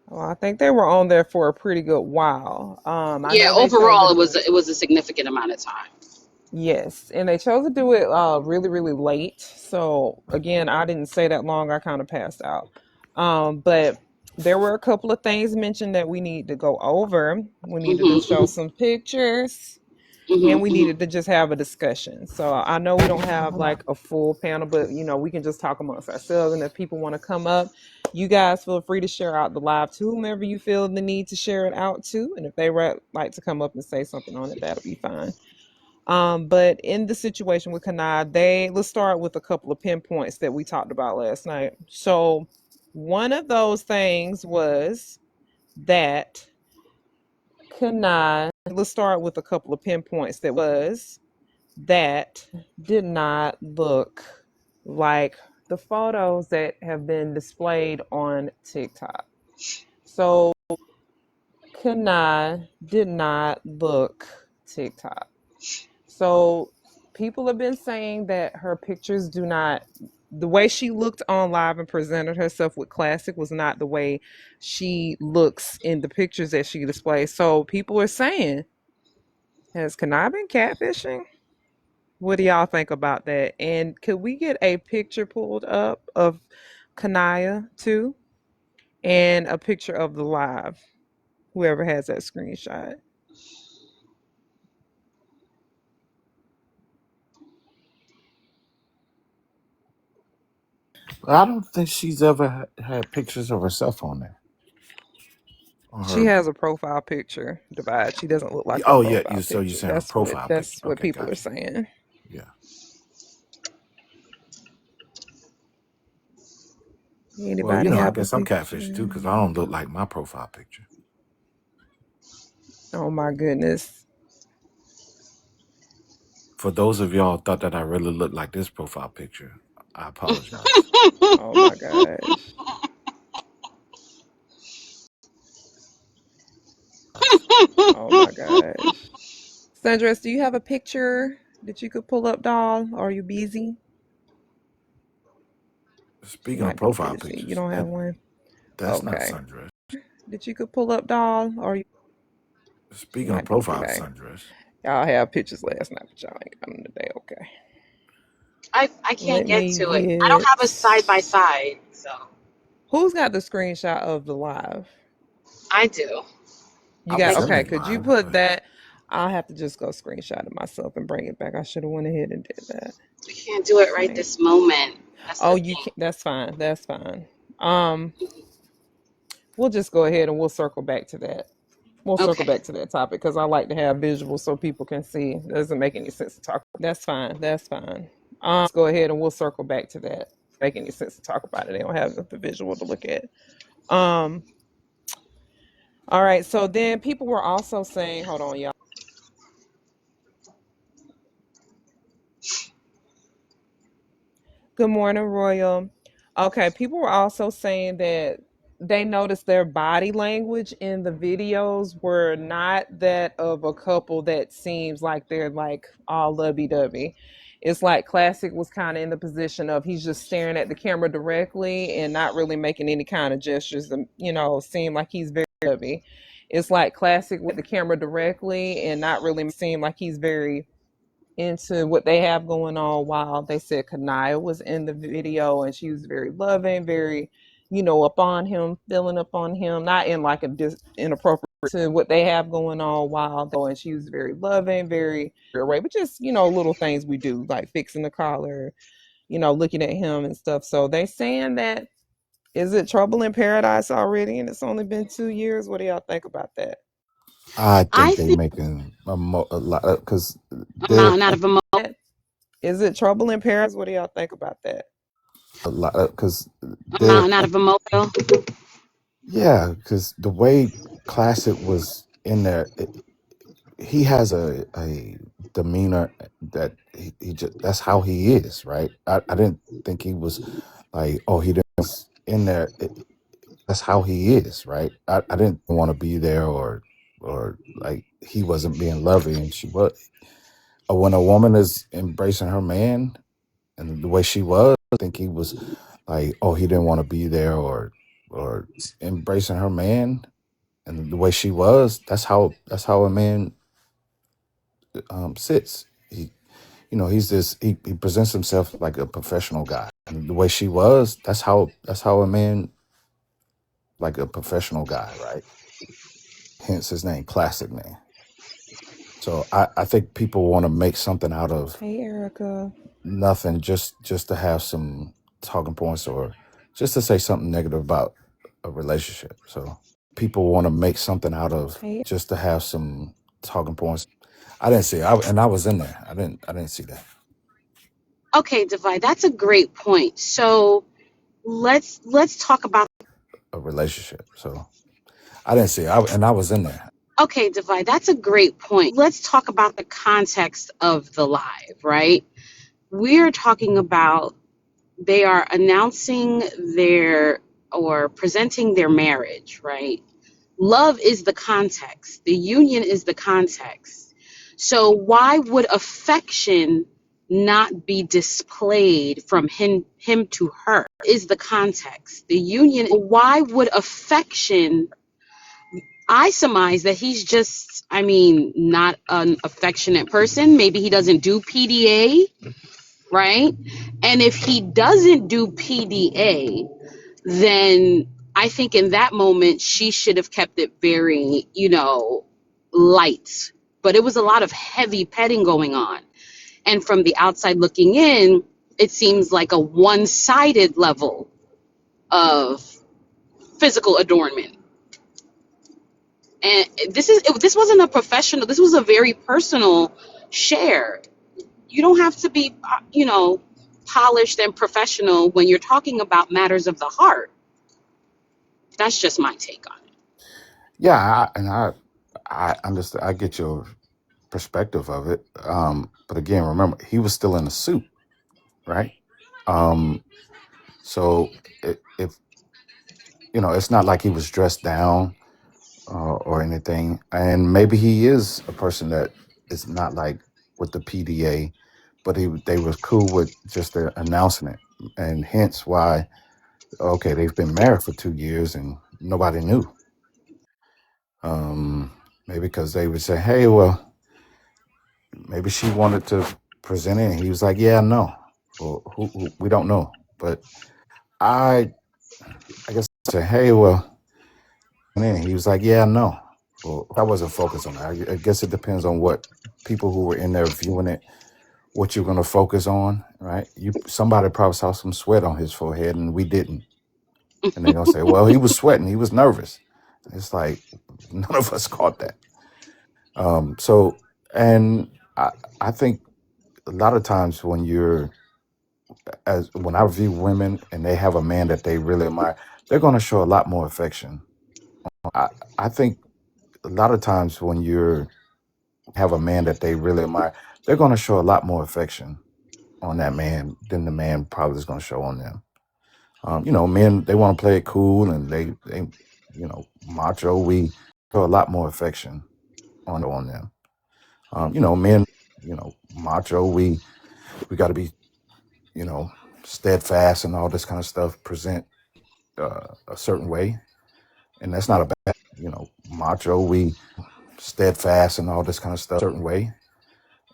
A: Well, I think they were on there for a pretty good while. I
D: Yeah,
A: know they chose to
D: overall,
A: do
D: it was a significant amount of time.
A: yes, and they chose to do it really, really late. So again, I didn't stay that long. I kind of passed out. But there were a couple of things mentioned that we need to go over. We needed to show
D: Hmm.
A: some pictures,
D: Hmm.
A: and we
D: Hmm.
A: needed to just have a discussion. So I know we don't have like a full panel, but we can just talk amongst ourselves. And if people want to come up, you guys feel free to share out the live to whomever you feel the need to share it out to. And if they like to come up and say something on it, that'll be fine. But in the situation with Kanai, let's start with a couple of pinpoints that we talked about last night. So one of those things was that Kanai, let's start with a couple of pinpoints that did not look like the photos that have been displayed on TikTok. So Kanai did not look TikTok. So people have been saying that her pictures do not, the way she looked on live and presented herself with Classic was not the way she looks in the pictures that she displays. So people are saying, has Kanai been catfishing? What do y'all think about that? And could we get a picture pulled up of Kanaya too? And a picture of the live? Whoever has that screenshot.
C: I don't think she's ever had pictures of herself on there. On
A: She
C: her.
A: has a profile picture divide. She doesn't look like her
C: Oh yeah,
A: profile
C: so you're
A: picture.
C: saying her profile picture?
A: That's what
C: Okay,
A: people are
C: got you.
A: saying.
C: Yeah. Well,
A: Anybody
C: I
A: have a
C: guess I'm catfish too because I
A: picture?
C: don't look like my profile picture.
A: Oh my goodness.
C: For those of y'all thought that I really looked like this profile picture, I apologize.
A: Oh my gosh. Oh my gosh. Sundress, do you have a picture that you could pull up, doll? Or are you busy? You
C: Speaking of
A: might be
C: profile
A: busy. You
C: pictures,
A: don't have one?
C: that's not
A: Okay.
C: Sundress.
A: That you could pull up, doll? Or you
C: Speaking of
A: might be
C: profile
A: today.
C: Sundress,
A: Y'all have pictures last night, but y'all ain't got them today. Okay.
D: I can't
A: Let
D: get
A: me
D: to it. I don't have a
A: get.
D: side by side, so
A: Who's got the screenshot of the live?
D: I do.
A: You
C: I
A: got
C: was
D: Like,
C: in
A: okay.
C: it
A: Could you
C: live,
A: put
C: but
A: that? I'll have to just go screenshot it myself and bring it back. I should have went ahead and did that.
D: I can't do it right
A: Dang.
D: this moment. That's
A: Oh,
D: the
A: you
D: thing.
A: can. That's fine. That's fine. Um, we'll just go ahead and we'll circle back to that. We'll circle
D: Okay.
A: back to that topic because I like to have visuals so people can see. It doesn't make any sense to talk. That's fine. That's fine. Let's go ahead and we'll circle back to that. Make any sense to talk about it? They don't have the visual to look at. Um. All right. So then people were also saying, hold on, y'all. Good morning, Royal. Okay, people were also saying that they noticed their body language in the videos were not that of a couple that seems like they're like all lovey-dovey. It's like Classic was kind of in the position of he's just staring at the camera directly and not really making any kind of gestures to, seem like he's very lovey. It's like Classic with the camera directly and not really seem like he's very into what they have going on while they said Kanaya was in the video and she was very loving, very, up on him, feeling up on him, not in like a inappropriate to what they have going on while and she was very loving, very right, but just little things we do like fixing the collar, looking at him and stuff. So they saying that is it trouble in paradise already, and it's only been 2 years. What do y'all think about that?
C: I
D: I
C: think they
D: think
C: making a lot because
D: a
C: they're
D: mountain out of emotion.
A: Is it trouble in paradise? What do y'all think about that?
C: a lot because
D: A
C: they're
D: mountain out of emotion.
C: yeah, because the way Classic was in there, he has a demeanor that he just that's how he is, right? I didn't think he was like, oh, he didn't in there. That's how he is, right? I didn't want to be there or like he wasn't being loving and she was. When a woman is embracing her man and the way she was, I think he was like, oh, he didn't want to be there or embracing her man and the way she was. That's how a man sits. He's he presents himself like a professional guy. And the way she was, that's how a man like a professional guy, right? Hence his name, Classic Man. So I think people want to make something out of
A: Hey, Erica.
C: nothing just to have some talking points or just to say something negative about a relationship. So people want to make something out of
A: Hey.
C: just to have some talking points. I didn't see it. And I was in there. I didn't see that.
D: Okay, Divide, that's a great point. So let's talk about.
C: A relationship. So I didn't see it. And I was in there.
D: Okay, Divide, that's a great point. Let's talk about the context of the live, right? We're talking about they are announcing their or presenting their marriage, right? Love is the context. The union is the context. So why would affection not be displayed from him to her? Is the context. The union. Why would affection? I surmise that he's just, not an affectionate person. Maybe he doesn't do PDA, right? And if he doesn't do PDA, then I think in that moment she should have kept it very, light. But it was a lot of heavy petting going on. And from the outside looking in, it seems like a one-sided level of physical adornment. And this wasn't a professional, this was a very personal share. You don't have to be, polished and professional when you're talking about matters of the heart. That's just my take on it.
C: Yeah, I understand. I get your perspective of it. But again, remember, he was still in a suit, right? So if it's not like he was dressed down or anything. And maybe he is a person that is not like with the PDA, but they was cool with just the announcing it, and hence why okay they've been married for 2 years and nobody knew. Maybe because they would say, hey, well, maybe she wanted to present it, and he was like, yeah, no, or who we don't know, but I guess I say, hey, well, and he was like, yeah, no. Well, I wasn't focused on that. I guess it depends on what people who were in there viewing it, what you're going to focus on, right? Somebody probably saw some sweat on his forehead and we didn't. And they're going to say, well, he was sweating. He was nervous. It's like, none of us caught that. So, and I think a lot of times when when I view women and they have a man that they really admire, they're going to show a lot more affection. I think a lot of times when you have a man that they really admire, they're going to show a lot more affection on that man than the man probably is going to show on them. Men, they want to play it cool and they macho. We show a lot more affection on them. Men, macho. We got to be, steadfast and all this kind of stuff. Present a certain way, and that's not a bad. Macho. We steadfast and all this kind of stuff. Certain way,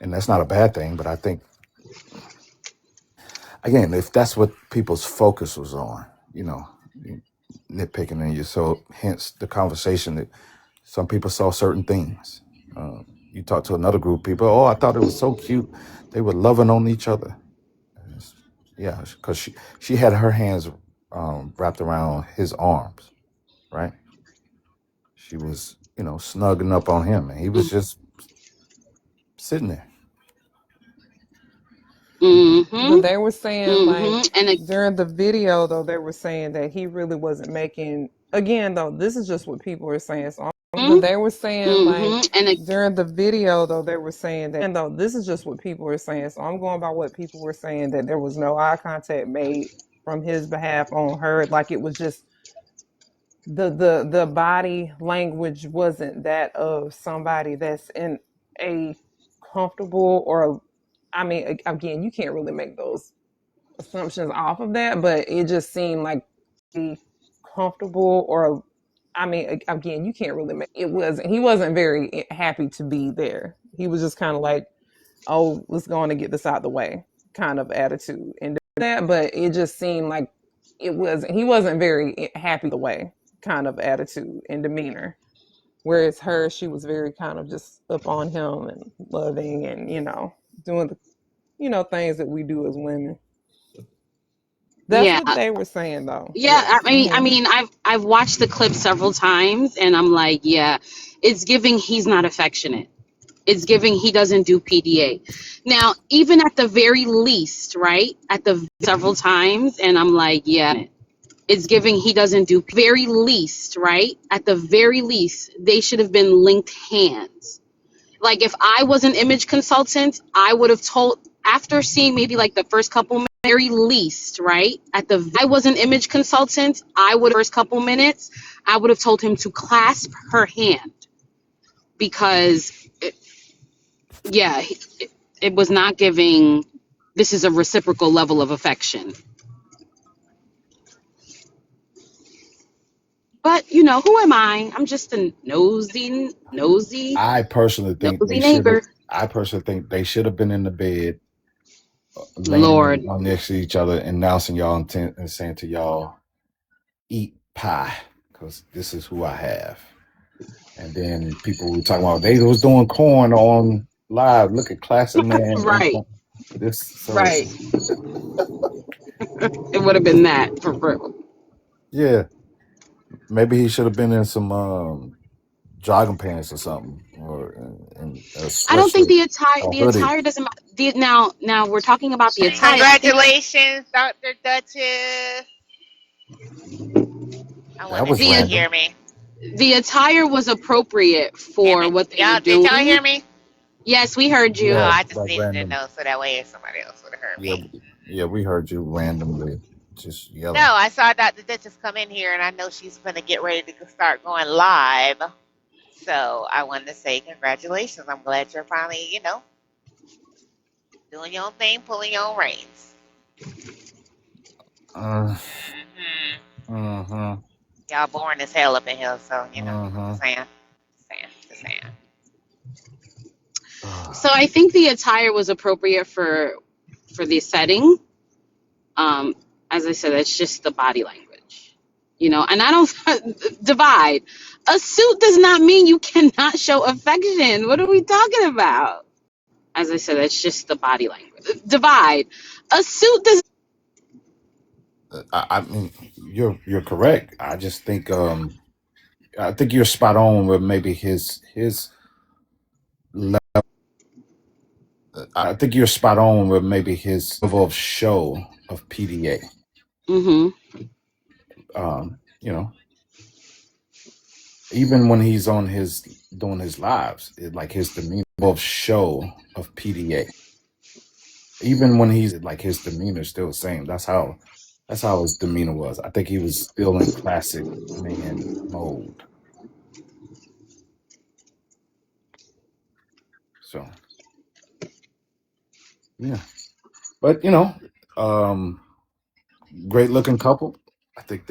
C: and that's not a bad thing. But I think again, if that's what people's focus was on, nitpicking in you. So hence the conversation that Some people saw certain things. You talk to another group of people. Oh, I thought it was so cute. They were loving on each other. It's- yeah, because she had her hands wrapped around his arms, right? She was, snugging up on him, and he was just sitting there.
D: Mm-hmm.
A: But they were saying like
D: Mm-hmm. And
A: during the video though, they were saying that he really wasn't making. Again though, this is just what people are saying. But they were saying like during the video though, they were saying that. And though this is just what people are saying, so I'm going by what people were saying, that there was no eye contact made from his behalf on her. Like it was just the body language wasn't that of somebody that's in a comfortable, or I mean, again, you can't really make those assumptions off of that, but it just seemed like a comfortable, or I mean, again, you can't really make it. Wasn't He wasn't very happy to be there. He was just kind of like, oh, let's go on and get this out the way kind of attitude and that, but it just seemed like he wasn't very happy the way kind of attitude and demeanor. Whereas her, she was very kind of just up on him and loving and, doing the, things that we do as women. That's
D: yeah,
A: what they were saying though.
D: yeah.
A: Yes.
D: I mean, I've watched the clip several times, and I'm like, yeah, it's giving he's not affectionate. It's giving he doesn't do PDA. Now, even at the very least, right? At the several times, and I'm like, yeah, it's giving he doesn't do very least, right? At the very least, they should have been linked hands. Like if I was an image consultant, I would have told, after seeing maybe like the first couple very least, right? I was an image consultant, I would have first couple minutes, I would have told him to clasp her hand, because yeah, it was not giving this is a reciprocal level of affection. But who am I? I'm just a nosy
C: I personally think they should have.
D: neighbor.
C: I personally think they should have been in the bed, laying
D: Lord.
C: on next to each other, announcing y'all intent and saying to y'all, "Eat pie," because this is who I have. And then people were talking about they was doing corn on live. Look at Classic Man and
D: Right,
C: this. So
D: right. It would have been that for real.
C: yeah, maybe he should have been in some jogging pants or something, or in a
D: I don't think
C: sweatshirt,
D: the
C: a hoodie.
D: attire doesn't now we're talking about the attire.
B: Congratulations, Dr. Duchess. I
C: That
B: wonder if
C: was
B: you can
C: random.
B: hear me.
D: The attire was appropriate
B: Damn
D: for
B: it.
D: what they were
B: Y'all, did y'all
D: doing.
B: hear me?
D: Yes, we heard
B: Oh,
D: you.
C: Yeah,
B: I just
C: like
B: needed to
C: random.
B: know so that way if somebody else would have heard
C: Yeah,
B: me.
C: yeah, we heard you randomly just
B: No,
C: yelling.
B: I saw Dr. Duchess come in here, and I know she's going to get ready to start going live. So I wanted to say congratulations. I'm glad you're finally, doing your own thing, pulling your own reins.
C: Uh,
B: hmm
C: uh-huh,
B: Y'all boring as hell up in here, so,
C: uh-huh.
B: just saying. Just saying.
D: So I think the attire was appropriate for the setting. As I said, it's just the body language, and I don't divide. A suit does not mean you cannot show affection. What are we talking about? As I said, it's just the body language. Divide. A suit does.
C: I mean, you're correct. I think you're spot on with maybe his level. I think you're spot on with maybe his level of show of PDA.
D: Mm-hmm.
C: You know, even when he's on his doing his lives, like his demeanor of show of PDA. Even when he's like his demeanor still the same. That's how his demeanor was. I think he was still in classic man mode. So yeah, but great looking couple. I think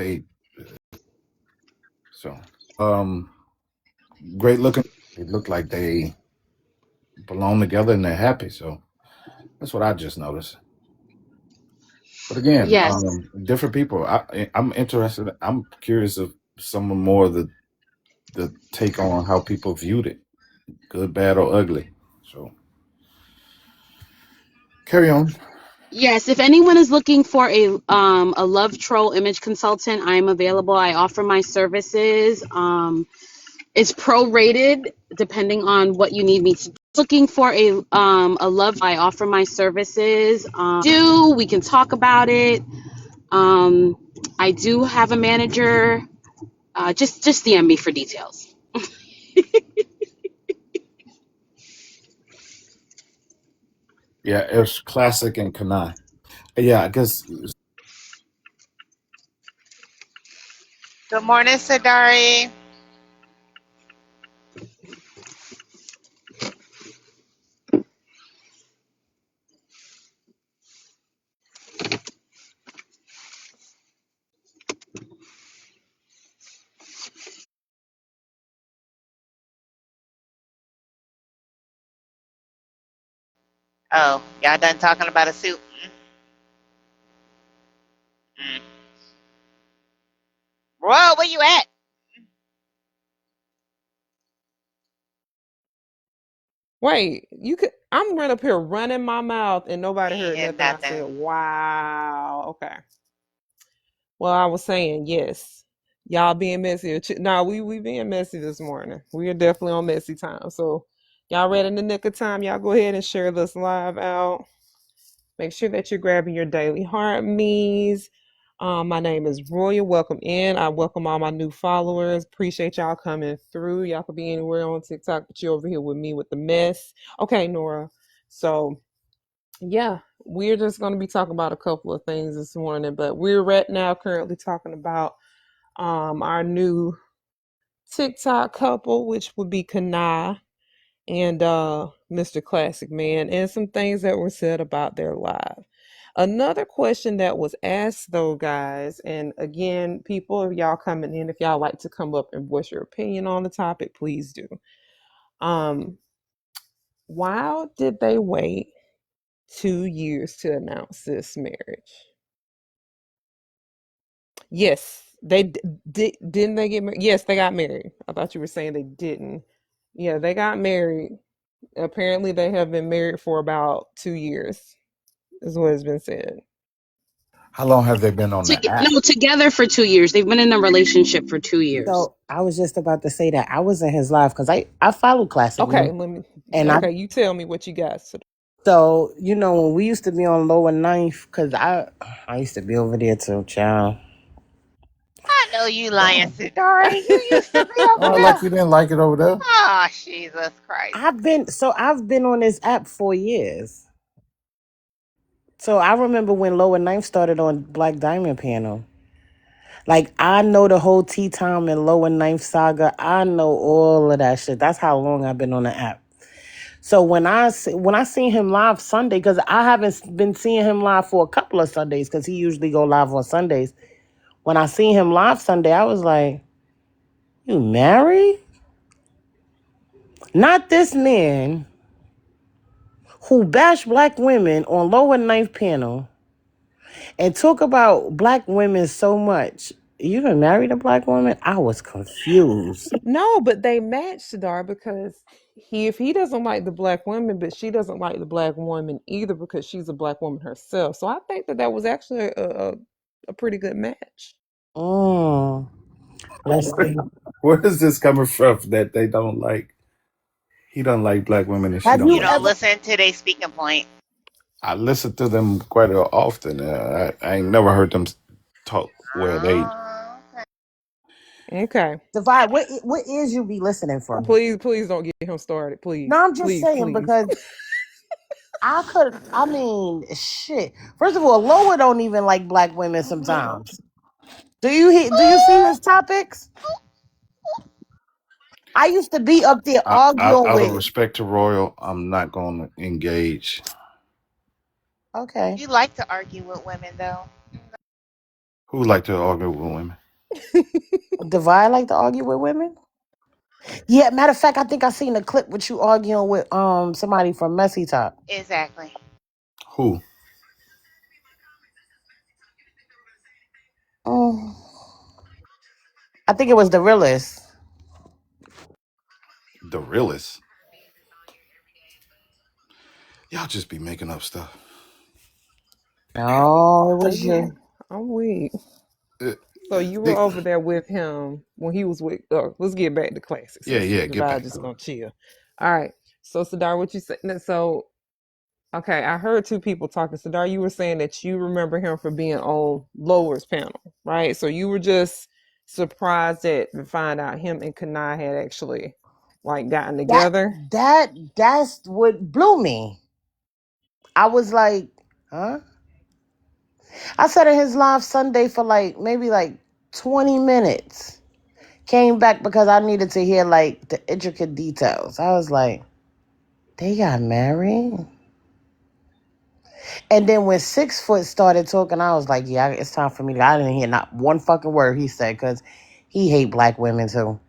C: so. Great looking. They look like they belong together and they're happy. So that's what I just noticed. But again,
D: Yes.
C: different people. I'm interested. I'm curious of some more of the the take on how people viewed it, good, bad, or ugly. So carry on.
D: Yes, if anyone is looking for a love troll image consultant, I'm available. I offer my services. It's prorated depending on what you need me to do. Looking for a love, I offer my services. Do we can talk about it. Um, I do have a manager. Just DM me for details.
C: Yeah, it's Classic and Kana. Yeah, I guess.
B: Good morning, Sadari. Oh, y'all done talking about a suit? Mm. Whoa, where you at?
A: Wait, you could. I'm right up here running my mouth, and nobody
B: Ain't
A: heard
B: hear
A: nothing I
B: nothing.
A: said. Wow. Okay. Well, I was saying yes. Y'all being messy. No, we being messy this morning. We are definitely on messy time. So, y'all ready in the nick of time? Y'all go ahead and share this live out. Make sure that you're grabbing your daily heart me's. My name is Royal. Welcome in. I welcome all my new followers. Appreciate y'all coming through. Y'all could be anywhere on TikTok, but you're over here with me with the mess. Okay, Nora. So, yeah, we're just going to be talking about a couple of things this morning, but we're right now currently talking about our new TikTok couple, which would be Kana and Mr. Classic Man, and some things that were said about their live. Another question that was asked, though, guys, and again, people, if y'all coming in, if y'all like to come up and voice your opinion on the topic, please do. Um, why did they wait 2 years to announce this marriage? Yes, they did. Didn't they get married? Yes, they got married. I thought you were saying they didn't. Yeah, they got married. Apparently, they have been married for about 2 years, is what has been said.
C: How long have they been on the app?
D: No, together for 2 years. They've been in a relationship for 2 years.
E: So I was just about to say that I was in his live because I follow Classic
A: Okay,
E: Man,
A: let me.
E: and I
A: Okay, you tell me what you got.
E: so when we used to be on Lower Ninth because I used to be over there too, child.
B: I know you lying,
C: Damn.
B: Sadari. You used to be over
C: Oh,
B: there.
C: like you didn't like it over there.
B: Oh, Jesus Christ.
E: I've been on this app 4 years. So I remember when Lower Ninth started on Black Diamond Panel. Like I know the whole Tea Time and Lower Ninth saga. I know all of that shit. That's how long I've been on the app. So when I seen him live Sunday, because I haven't been seeing him live for a couple of Sundays, because he usually go live on Sundays. When I seen him live Sunday, I was like, "You married? Not this man who bashed black women on Lower Ninth Panel and talk about black women so much. You done married a black woman?" I was confused.
A: No, but they matched Dar because if he doesn't like the black women, but she doesn't like the black woman either because she's a black woman herself. So I think that that was actually a pretty good match.
E: Mm, let's see.
C: Where is this coming from that they don't like? He don't like black women and she
E: Have
C: don't
B: You
E: you
C: like
B: don't
E: ever?
C: him.
B: listen to their speaking point.
C: I listen to them quite often. I ain't never heard them talk where they.
B: Oh, okay.
A: Okay.
E: Divide. What is you be listening from?
A: Please don't get him started. Please.
E: No, I'm just
A: Please,
E: saying
A: please.
E: because I mean, shit. First of all, Lower don't even like black women sometimes. Do you see his topics? I used to be up there arguing
C: Out of
E: with.
C: respect to Royal, I'm not going to engage.
E: Okay.
B: You like to argue with women, though.
C: Who like to argue with women?
E: Divide like to argue with women? Yeah, matter of fact, I think I seen a clip with you arguing with somebody from Messy Top.
B: Exactly.
C: Who?
E: Oh, I think it was the realest.
C: the realest. Y'all just be making up stuff.
E: No, it was
A: Yeah,
E: you.
A: I'm weak.
C: Uh,
A: So you were
C: they-
A: over there with him when he was with. Let's get back to classics.
C: yeah,
A: Since
C: yeah. Get
A: Sadar
C: back
A: just
C: to it.
A: gonna chill. All right. So Sadar, what you said? So okay, I heard two people talking. Sadar, you were saying that you remember him for being on Lower's panel, right? So you were just surprised to find out him and Kanai had actually like gotten
E: That
A: together.
E: that's what blew me. I was like, huh? I sat in his live Sunday for like maybe like 20 minutes. Came back because I needed to hear like the intricate details. I was like, they got married? And then when 6 Foot started talking, I was like, yeah, it's time for me to. I didn't hear not one fucking word he said because he hate black women too.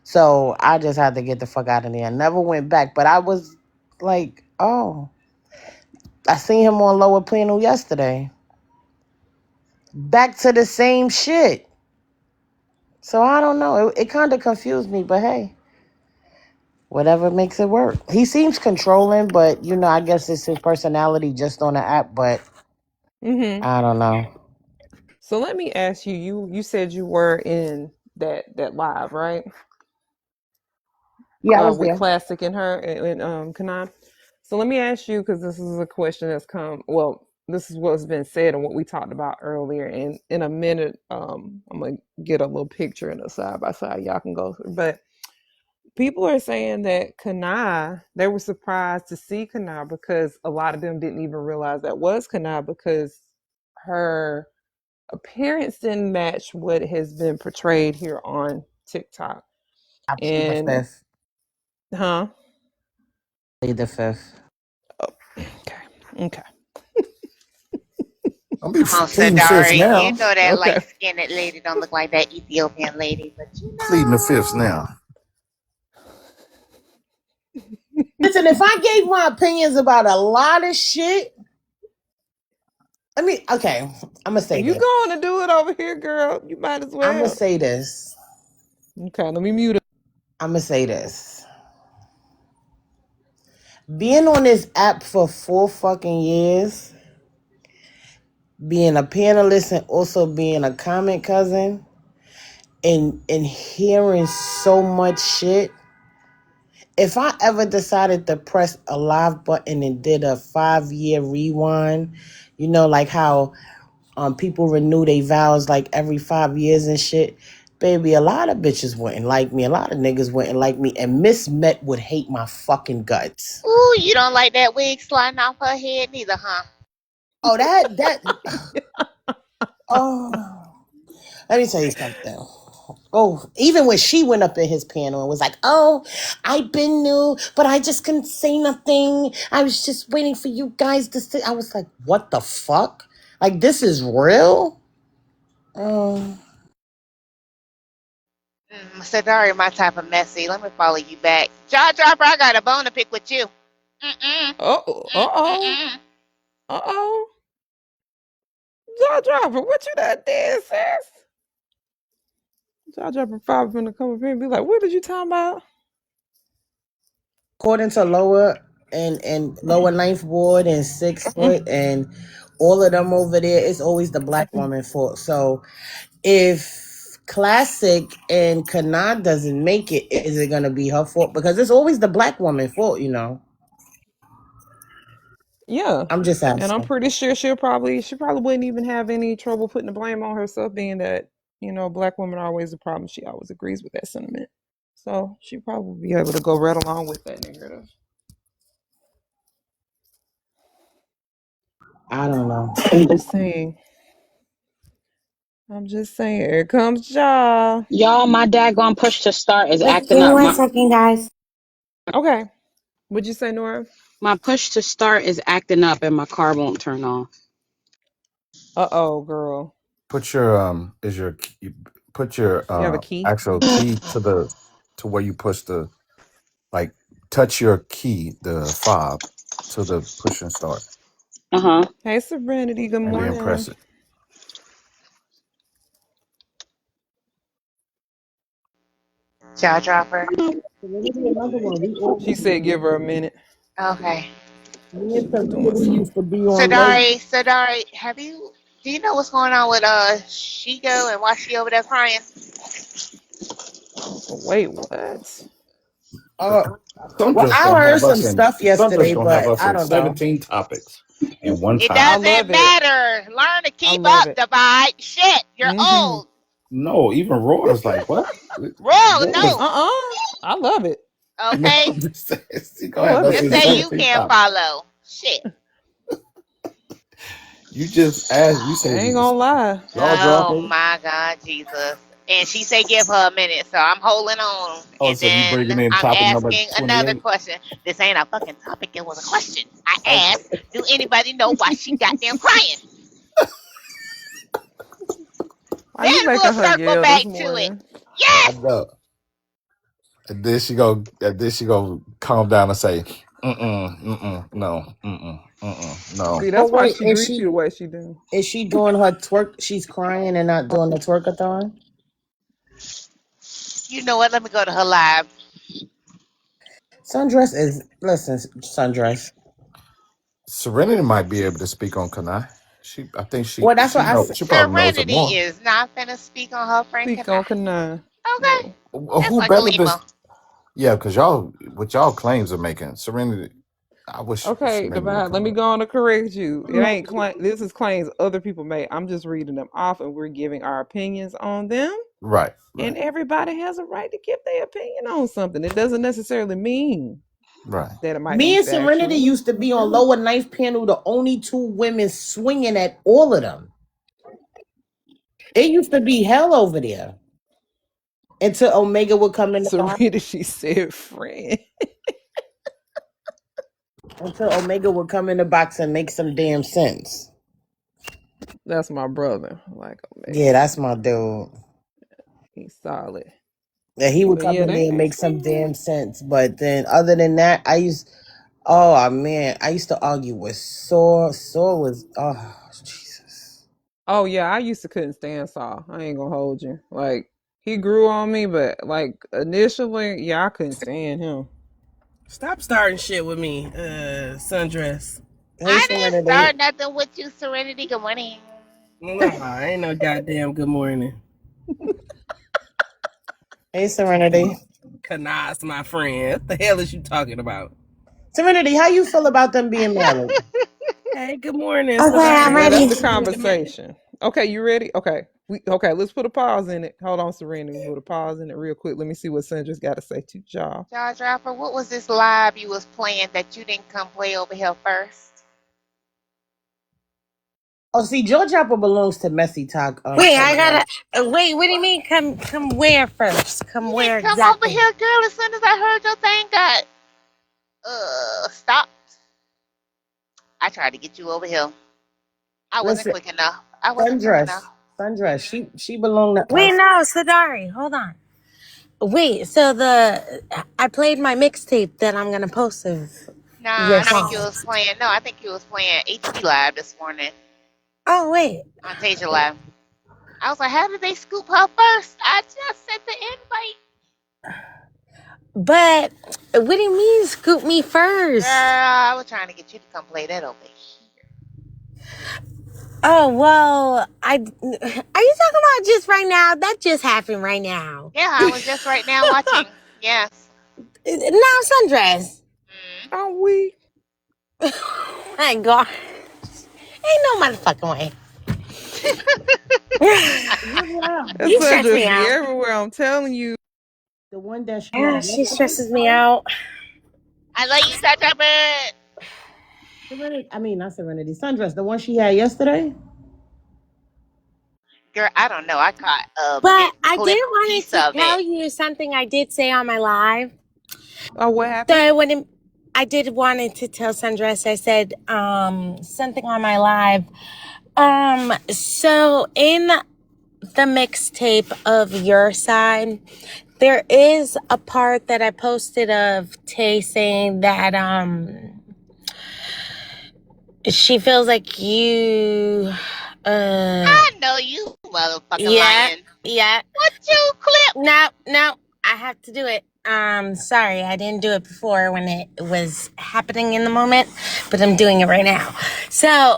E: So I just had to get the fuck out of there. I never went back. But I was like, oh, I seen him on Lower Panel yesterday. Back to the same shit. So I don't know. It kind of confused me, but hey, whatever makes it work. He seems controlling, but you know, I guess it's his personality just on the app, but
A: Mm-hmm.
E: I don't know.
A: So let me ask you. You said you were in that live, right?
E: Yeah, I was
A: With
E: there.
A: Classic and her and Kanan. So let me ask you because this is a question that's come. Well, this is what's been said and what we talked about earlier. And in a minute, I'm gonna get a little picture in a side by side. Y'all can go through, but people are saying that Kanai, they were surprised to see Kanai because a lot of them didn't even realize that was Kanai because her appearance didn't match what has been portrayed here on TikTok.
E: I played the
A: And
E: fifth.
A: huh?
E: Played the fifth.
A: Oh, okay. Okay.
C: I'll be
B: Come on,
C: pleading the fifth
B: Sadari. You
C: now.
B: know that
A: Okay.
B: light skinned lady don't look like that Ethiopian lady, but you
C: Pleading the fifth
B: know.
C: now.
E: Listen, if I gave my opinions about a lot of shit, I mean, okay, I'm gonna say
A: You
E: this.
A: going to do it over here, girl? You might as
E: I'm gonna
A: well.
E: say this.
A: Okay, let me mute it.
E: I'm gonna say this. Being on this app for 4 fucking years, being a panelist and also being a comment cousin, and hearing so much shit. If I ever decided to press a live button and did a 5 year rewind, you know, like how people renew their vows like every 5 years and shit. Baby, a lot of bitches wouldn't like me. A lot of niggas wouldn't like me. And Miss Met would hate my fucking guts.
B: Ooh, you don't like that wig sliding off her head neither, huh?
E: Oh, oh. Let me tell you something. Oh, even when she went up in his panel and was like, oh, I been new, but I just couldn't say nothing. I was just waiting for you guys to say. I was like, what the fuck? Like, this is real? Oh.
B: Sadari, my type of messy. Let me follow you back. Jaw dropper, I got a bone to pick with you. Mm-mm.
A: Oh, uh-oh.
B: Mm-mm.
A: Uh-oh. Jaw dropper, what you done did, sis? Jaw dropper probably gonna come up here and be like, what did you talking about?
E: According to lower and lower ninth ward and 6 Foot and all of them over there, it's always the black woman fault. So if Classic and Kana doesn't make it, is it gonna be her fault? Because it's always the black woman fault, you know.
A: Yeah.
E: I'm just
A: And I'm
E: asking.
A: pretty sure she probably wouldn't even have any trouble putting the blame on herself, being that, black women are always the problem. She always agrees with that sentiment. So she probably be able to go right along with that narrative.
E: I don't know.
A: I'm just saying. I'm just saying. Here comes Ja.
D: Y'all, my daggone push to start is
E: Wait,
D: acting
E: give me
D: up.
E: one second, guys.
A: Okay. What'd you say, Nora?
D: My push to start is acting up and my car won't turn off.
A: Uh-oh, girl.
C: Put your is your put your
A: You have a key?
C: actual key to where you push the like touch your key the fob to the push and start
D: Uh-huh.
A: Hey, Serenity. Good
C: and then
A: morning.
C: press it.
B: Jaw dropper.
E: Another one. We all
A: She said give her a minute.
B: Okay.
E: me and
A: She was doing
E: Serenity
A: something.
E: used to be on low.
B: Sadari, do you know what's going on with Shigo and why she over there crying?
A: Wait, what?
E: Uh, well,
C: Sundress
E: I
C: gonna
E: heard
C: have
E: some
C: us in
E: stuff
C: Sundress
E: yesterday,
C: gonna have
E: but
C: us
E: I
C: in
E: don't know.
C: 17 topics in one
B: It
A: I
C: topic.
B: doesn't
A: love it.
B: matter. Learn to
A: I
B: keep
A: love
B: up,
A: it.
B: Divide. Shit, you're
A: Mm-hmm.
B: old.
C: No, even Raw is like, what?
B: Roll,
C: Raw is
B: no.
A: I love it.
C: no,
B: Okay?
C: I'm just saying, she
A: I
C: gonna have
A: love
C: us
A: it.
B: Just
C: in
B: say you
C: 17
B: can't
C: topics.
B: follow. Shit.
C: You just asked, you
A: I
C: say
A: ain't gonna lie.
C: jaw
B: Oh
C: dropper.
B: my God, Jesus. And she say give her a minute, so I'm holding on.
C: Oh,
B: And
C: so you
B: then
C: bringing in
B: I'm
C: topic number
B: asking another
C: 28?
B: question. This ain't a fucking topic, it was a question. I
C: Okay.
B: asked, do anybody know why she got them crying?
A: Why
B: Then
A: you
B: we'll
A: making her
B: circle
A: yell this
B: back to it.
A: morning?
C: I
B: Yes!
C: know. And then she go calm down and say, no, no.
A: See,
E: But
A: that's why
E: wait,
A: she greets you the way she do.
E: is she doing her twerk? She's crying and not doing the twerkathon.
B: You know what? Let me go to her live.
E: Sundress is listen, Sundress.
C: Serenity might be able to speak on Kanai. I think
E: Well, that's what
C: she
E: I
C: know
E: said.
C: she probably knows it
B: Serenity
C: more.
B: is not finna speak on her friend
A: Speak on
B: Kanai.
A: Kanai.
B: Okay?
A: No.
B: That's
C: Who
B: like a
C: better to?
B: Lima.
C: Yeah, because y'all what y'all claims are making Serenity. I wish
A: Okay,
C: Serenity would
A: Divine, let
C: come
A: me
C: up.
A: go on to correct you. It ain't this is claims other people made. I'm just reading them off and we're giving our opinions on them.
C: Right,
A: And
C: right,
A: everybody has a right to give their opinion on something. It doesn't necessarily mean
C: right.
A: that it might be
E: Me and Serenity
A: factual.
E: used to be on lower ninth panel, the only two women swinging at all of them. It used to be hell over there until Omega would come in the box.
A: Serena, she said, friend.
E: Until Omega would come in the box and make some damn sense.
A: That's my brother. Like
E: Yeah,
A: Omega.
E: that's my dude.
A: He's solid.
E: Yeah, he would
A: But
E: come
A: yeah,
E: in there and
A: they
E: make some
A: swinging.
E: damn sense. But then, other than that, oh man, I used to argue with Saw. Saw was, oh Jesus.
A: Oh yeah, I used to couldn't stand Saul. I ain't gonna hold you. Like he grew on me, but like initially, yeah, I couldn't stand him.
F: Stop starting shit with me, Sundress.
E: Hey,
B: I didn't
E: Serenity.
B: start nothing with you, Serenity. Good morning.
F: Nah, ain't no goddamn good morning.
E: Hey, Serenity.
F: Kanaz, my friend. What the hell is you talking about?
E: Serenity, how you feel about them being married?
F: Hey, good morning,
D: Okay, I'm
A: Yeah,
F: Sadari.
A: that's
D: ready.
A: the
F: It's been a minute.
A: conversation. Okay, you ready? Okay. Let's put a pause in it. Hold on, Serena. We'll put a pause in it real quick. Let me see what Sandra's got to say to y'all.
B: Jaw dropper, what was this live you was playing that you didn't come play over here first?
E: Oh, see, George Apple belongs to Messy Talk.
D: Wait, I gotta wait. What do you mean? Come where first? Come
B: You
D: where
B: didn't come over
D: exactly?
B: here, girl, as soon as I heard your thing got stopped. I tried to get you over here. I wasn't
E: Listen,
B: quick enough. I wasn't quick
E: Sundress.
B: enough.
E: Sundress. She belonged to
D: Wait,
E: us.
D: no, Sadari. Hold on. Wait, so I played my mixtape that I'm gonna post of
B: Nah,
D: your
B: I think you was
D: songs.
B: playing. No, I think you was playing HB Live this morning
D: Oh wait,
B: on Tasia Live. I was like, how did they scoop her first? I just sent the invite.
D: but what do you mean scoop me
B: Girl,
D: first?
B: I was trying to get you to come play that over here.
D: Oh well, are you talking about just right now? That just happened right now.
B: Yeah, I was just right now watching. Yes.
D: Now sundress.
B: Mm.
A: Are we?
D: My God, ain't no motherfucking way.
A: That
D: You stress
A: Sandra's
D: me
A: be
D: out.
A: everywhere. I'm telling you.
E: The one that she
D: Yeah,
E: had
D: she
E: yesterday.
D: stresses me out.
B: I love you, Jaw Dropper.
E: Serenity. I mean, not Serenity. Sundress. The one she had yesterday.
B: Girl, I don't know. I caught a bit
D: But I
B: clip
D: did wanted
B: piece
D: to
B: of
D: tell
B: it.
D: you something I did say on my live.
A: Oh, what happened?
D: So when I did wanted to tell Sundress, I said something on my live. So in the mixtape of your side, there is a part that I posted of Tay saying that she feels like you
B: I know you motherfucking
D: yeah,
B: lying.
D: yeah.
B: What you clip?
D: No, no.
G: I have to do it. Sorry, I didn't do it before when it was happening in the moment, but I'm doing it right now. So,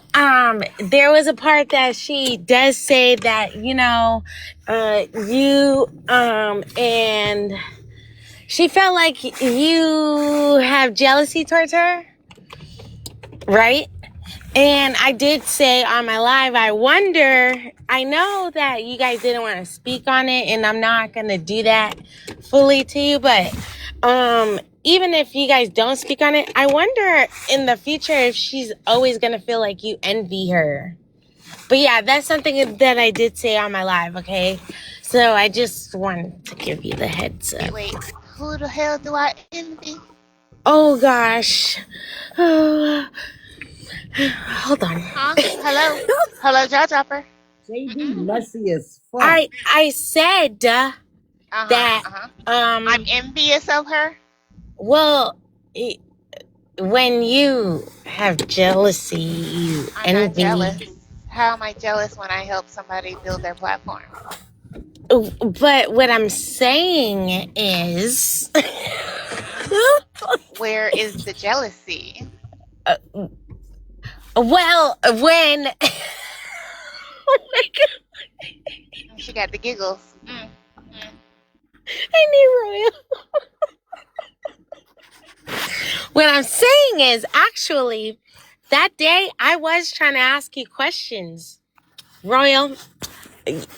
G: there was a part that she does say that, and she felt like you have jealousy towards her, right? And I did say on my live, I know that you guys didn't want to speak on it, and I'm not going to do that fully to you, but even if you guys don't speak on it, I wonder in the future if she's always going to feel like you envy her. But yeah, that's something that I did say on my live, okay? So I just wanted to give you the heads up.
B: Wait, who the hell do I envy?
G: Oh, gosh. Hold on.
B: Huh? Hello? Hello, Jaw Dropper.
E: JD messy as fuck.
G: I said that
B: I'm envious of her.
G: well, when you have jealousy, you
B: I'm
G: envy.
B: not jealous. How am I jealous when I help somebody build their platform?
G: But what I'm saying is,
B: Where is the jealousy?
G: well, when oh my god,
B: She got the giggles.
G: I need Royal. What I'm saying is, actually, that day I was trying to ask you questions, Royal.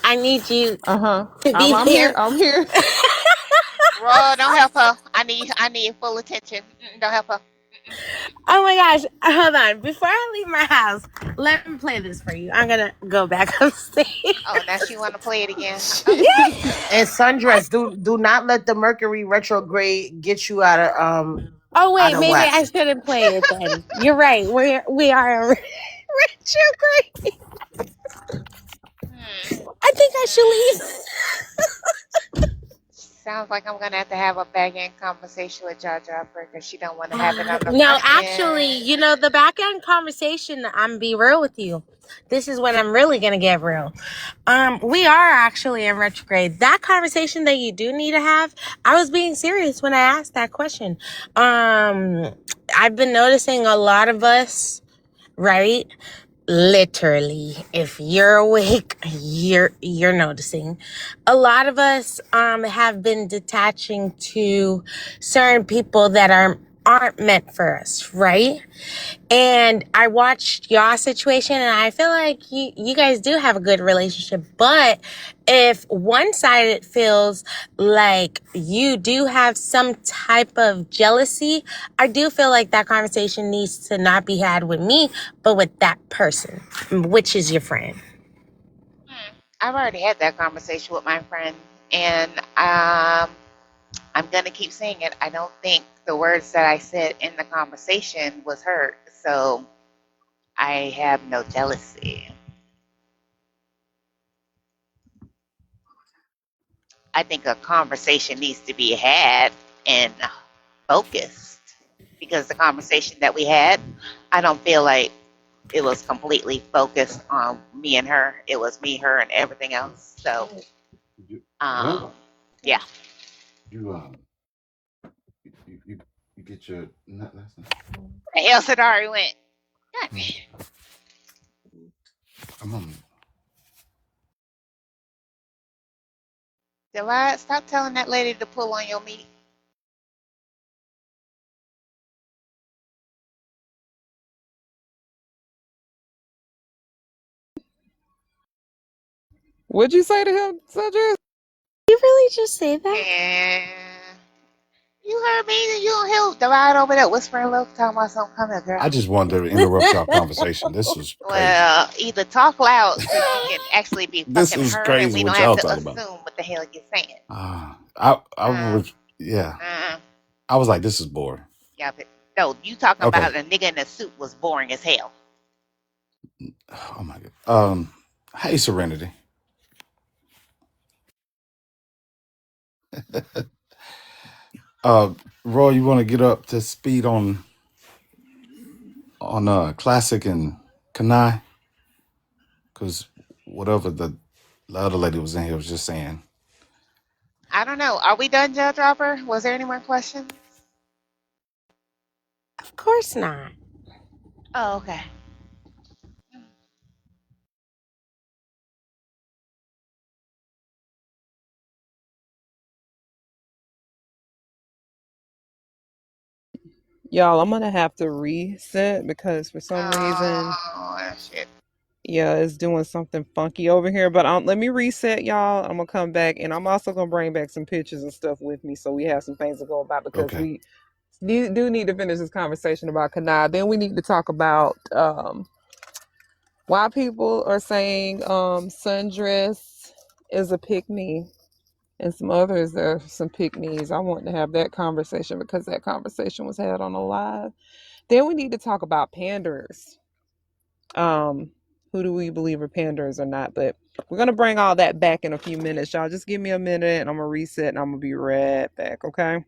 G: I need you to be
A: I'm
G: here.
A: I'm here.
B: Roy, don't help her. I need full attention. Don't help her.
G: Oh my gosh, hold on. Before I leave my house, let me play this for you. I'm gonna go back upstairs.
B: Oh, now she want to play it again.
E: And Sundress, do not let the Mercury retrograde get you out of
G: Oh wait,
E: out of
G: maybe
E: whack.
G: I shouldn't play it then. You're right. We are retrograde. I think I should leave.
B: Sounds like I'm gonna have to have a back-end conversation with Jaw Dropper because she don't want to have it on the
G: No,
B: front
G: actually,
B: end.
G: the back end conversation, I'm be real with you. This is when I'm really gonna get real. We are actually in retrograde. That conversation that you do need to have, I was being serious when I asked that question. I've been noticing a lot of us, right? Literally, if you're awake, you're noticing. A lot of us have been detaching to certain people that aren't meant for us, right? And I watched y'all situation, and I feel like you guys do have a good relationship. But if one side feels like you do have some type of jealousy, I do feel like that conversation needs to not be had with me, but with that person, which is your friend.
B: I've already had that conversation with my friend, and I'm gonna keep saying it. I don't think the words that I said in the conversation was heard, so I have no jealousy. I think a conversation needs to be had and focused, because the conversation that we had, I don't feel like it was completely focused on me and her. It was me, her, and everything else. So, yeah.
C: You get your nut last night.
B: The hell Sadari went. God damn.
C: Come on.
B: Divide, stop telling that lady to pull on your meat.
A: What'd you say to him, Sundress?
G: You really just say that?
B: And you heard me. You don't hear Divide over there whispering low, talking about something coming, girl.
C: I just wanted to interrupt y'all conversation. This was crazy.
B: Well, either talk loud so you can actually be
C: This
B: fucking
C: is
B: heard,
C: crazy
B: and we
C: what
B: don't
C: y'all
B: have to
C: talking
B: assume
C: about.
B: what the hell you're saying.
C: I was like, this is boring.
B: Yeah, but no, you talking
C: Okay.
B: about a nigga in a suit was boring as hell.
C: Oh my god. Hey, Serenity. Roy, you want to get up to speed on Classic and Kana? Because whatever the other lady was in here was just saying,
B: I don't know. Are we done, Judge Robert? Was there any more questions?
G: Of course not.
B: Oh, okay.
A: Y'all, I'm gonna have to reset because for some reason,
B: Oh, shit.
A: yeah, it's doing something funky over here. But let me reset, y'all. I'm gonna come back, and I'm also gonna bring back some pictures and stuff with me, so we have some things to go about because
C: Okay.
A: we do need to finish this conversation about Kana. Then we need to talk about why people are saying Sundress is a pick me, and some others are some pick me's. I want to have that conversation because that conversation was had on a live. Then we need to talk about panders. Um, who do we believe are panders or not? But we're gonna bring all that back in a few minutes, y'all. Just give me a minute and I'm gonna reset and I'm gonna be right back, okay?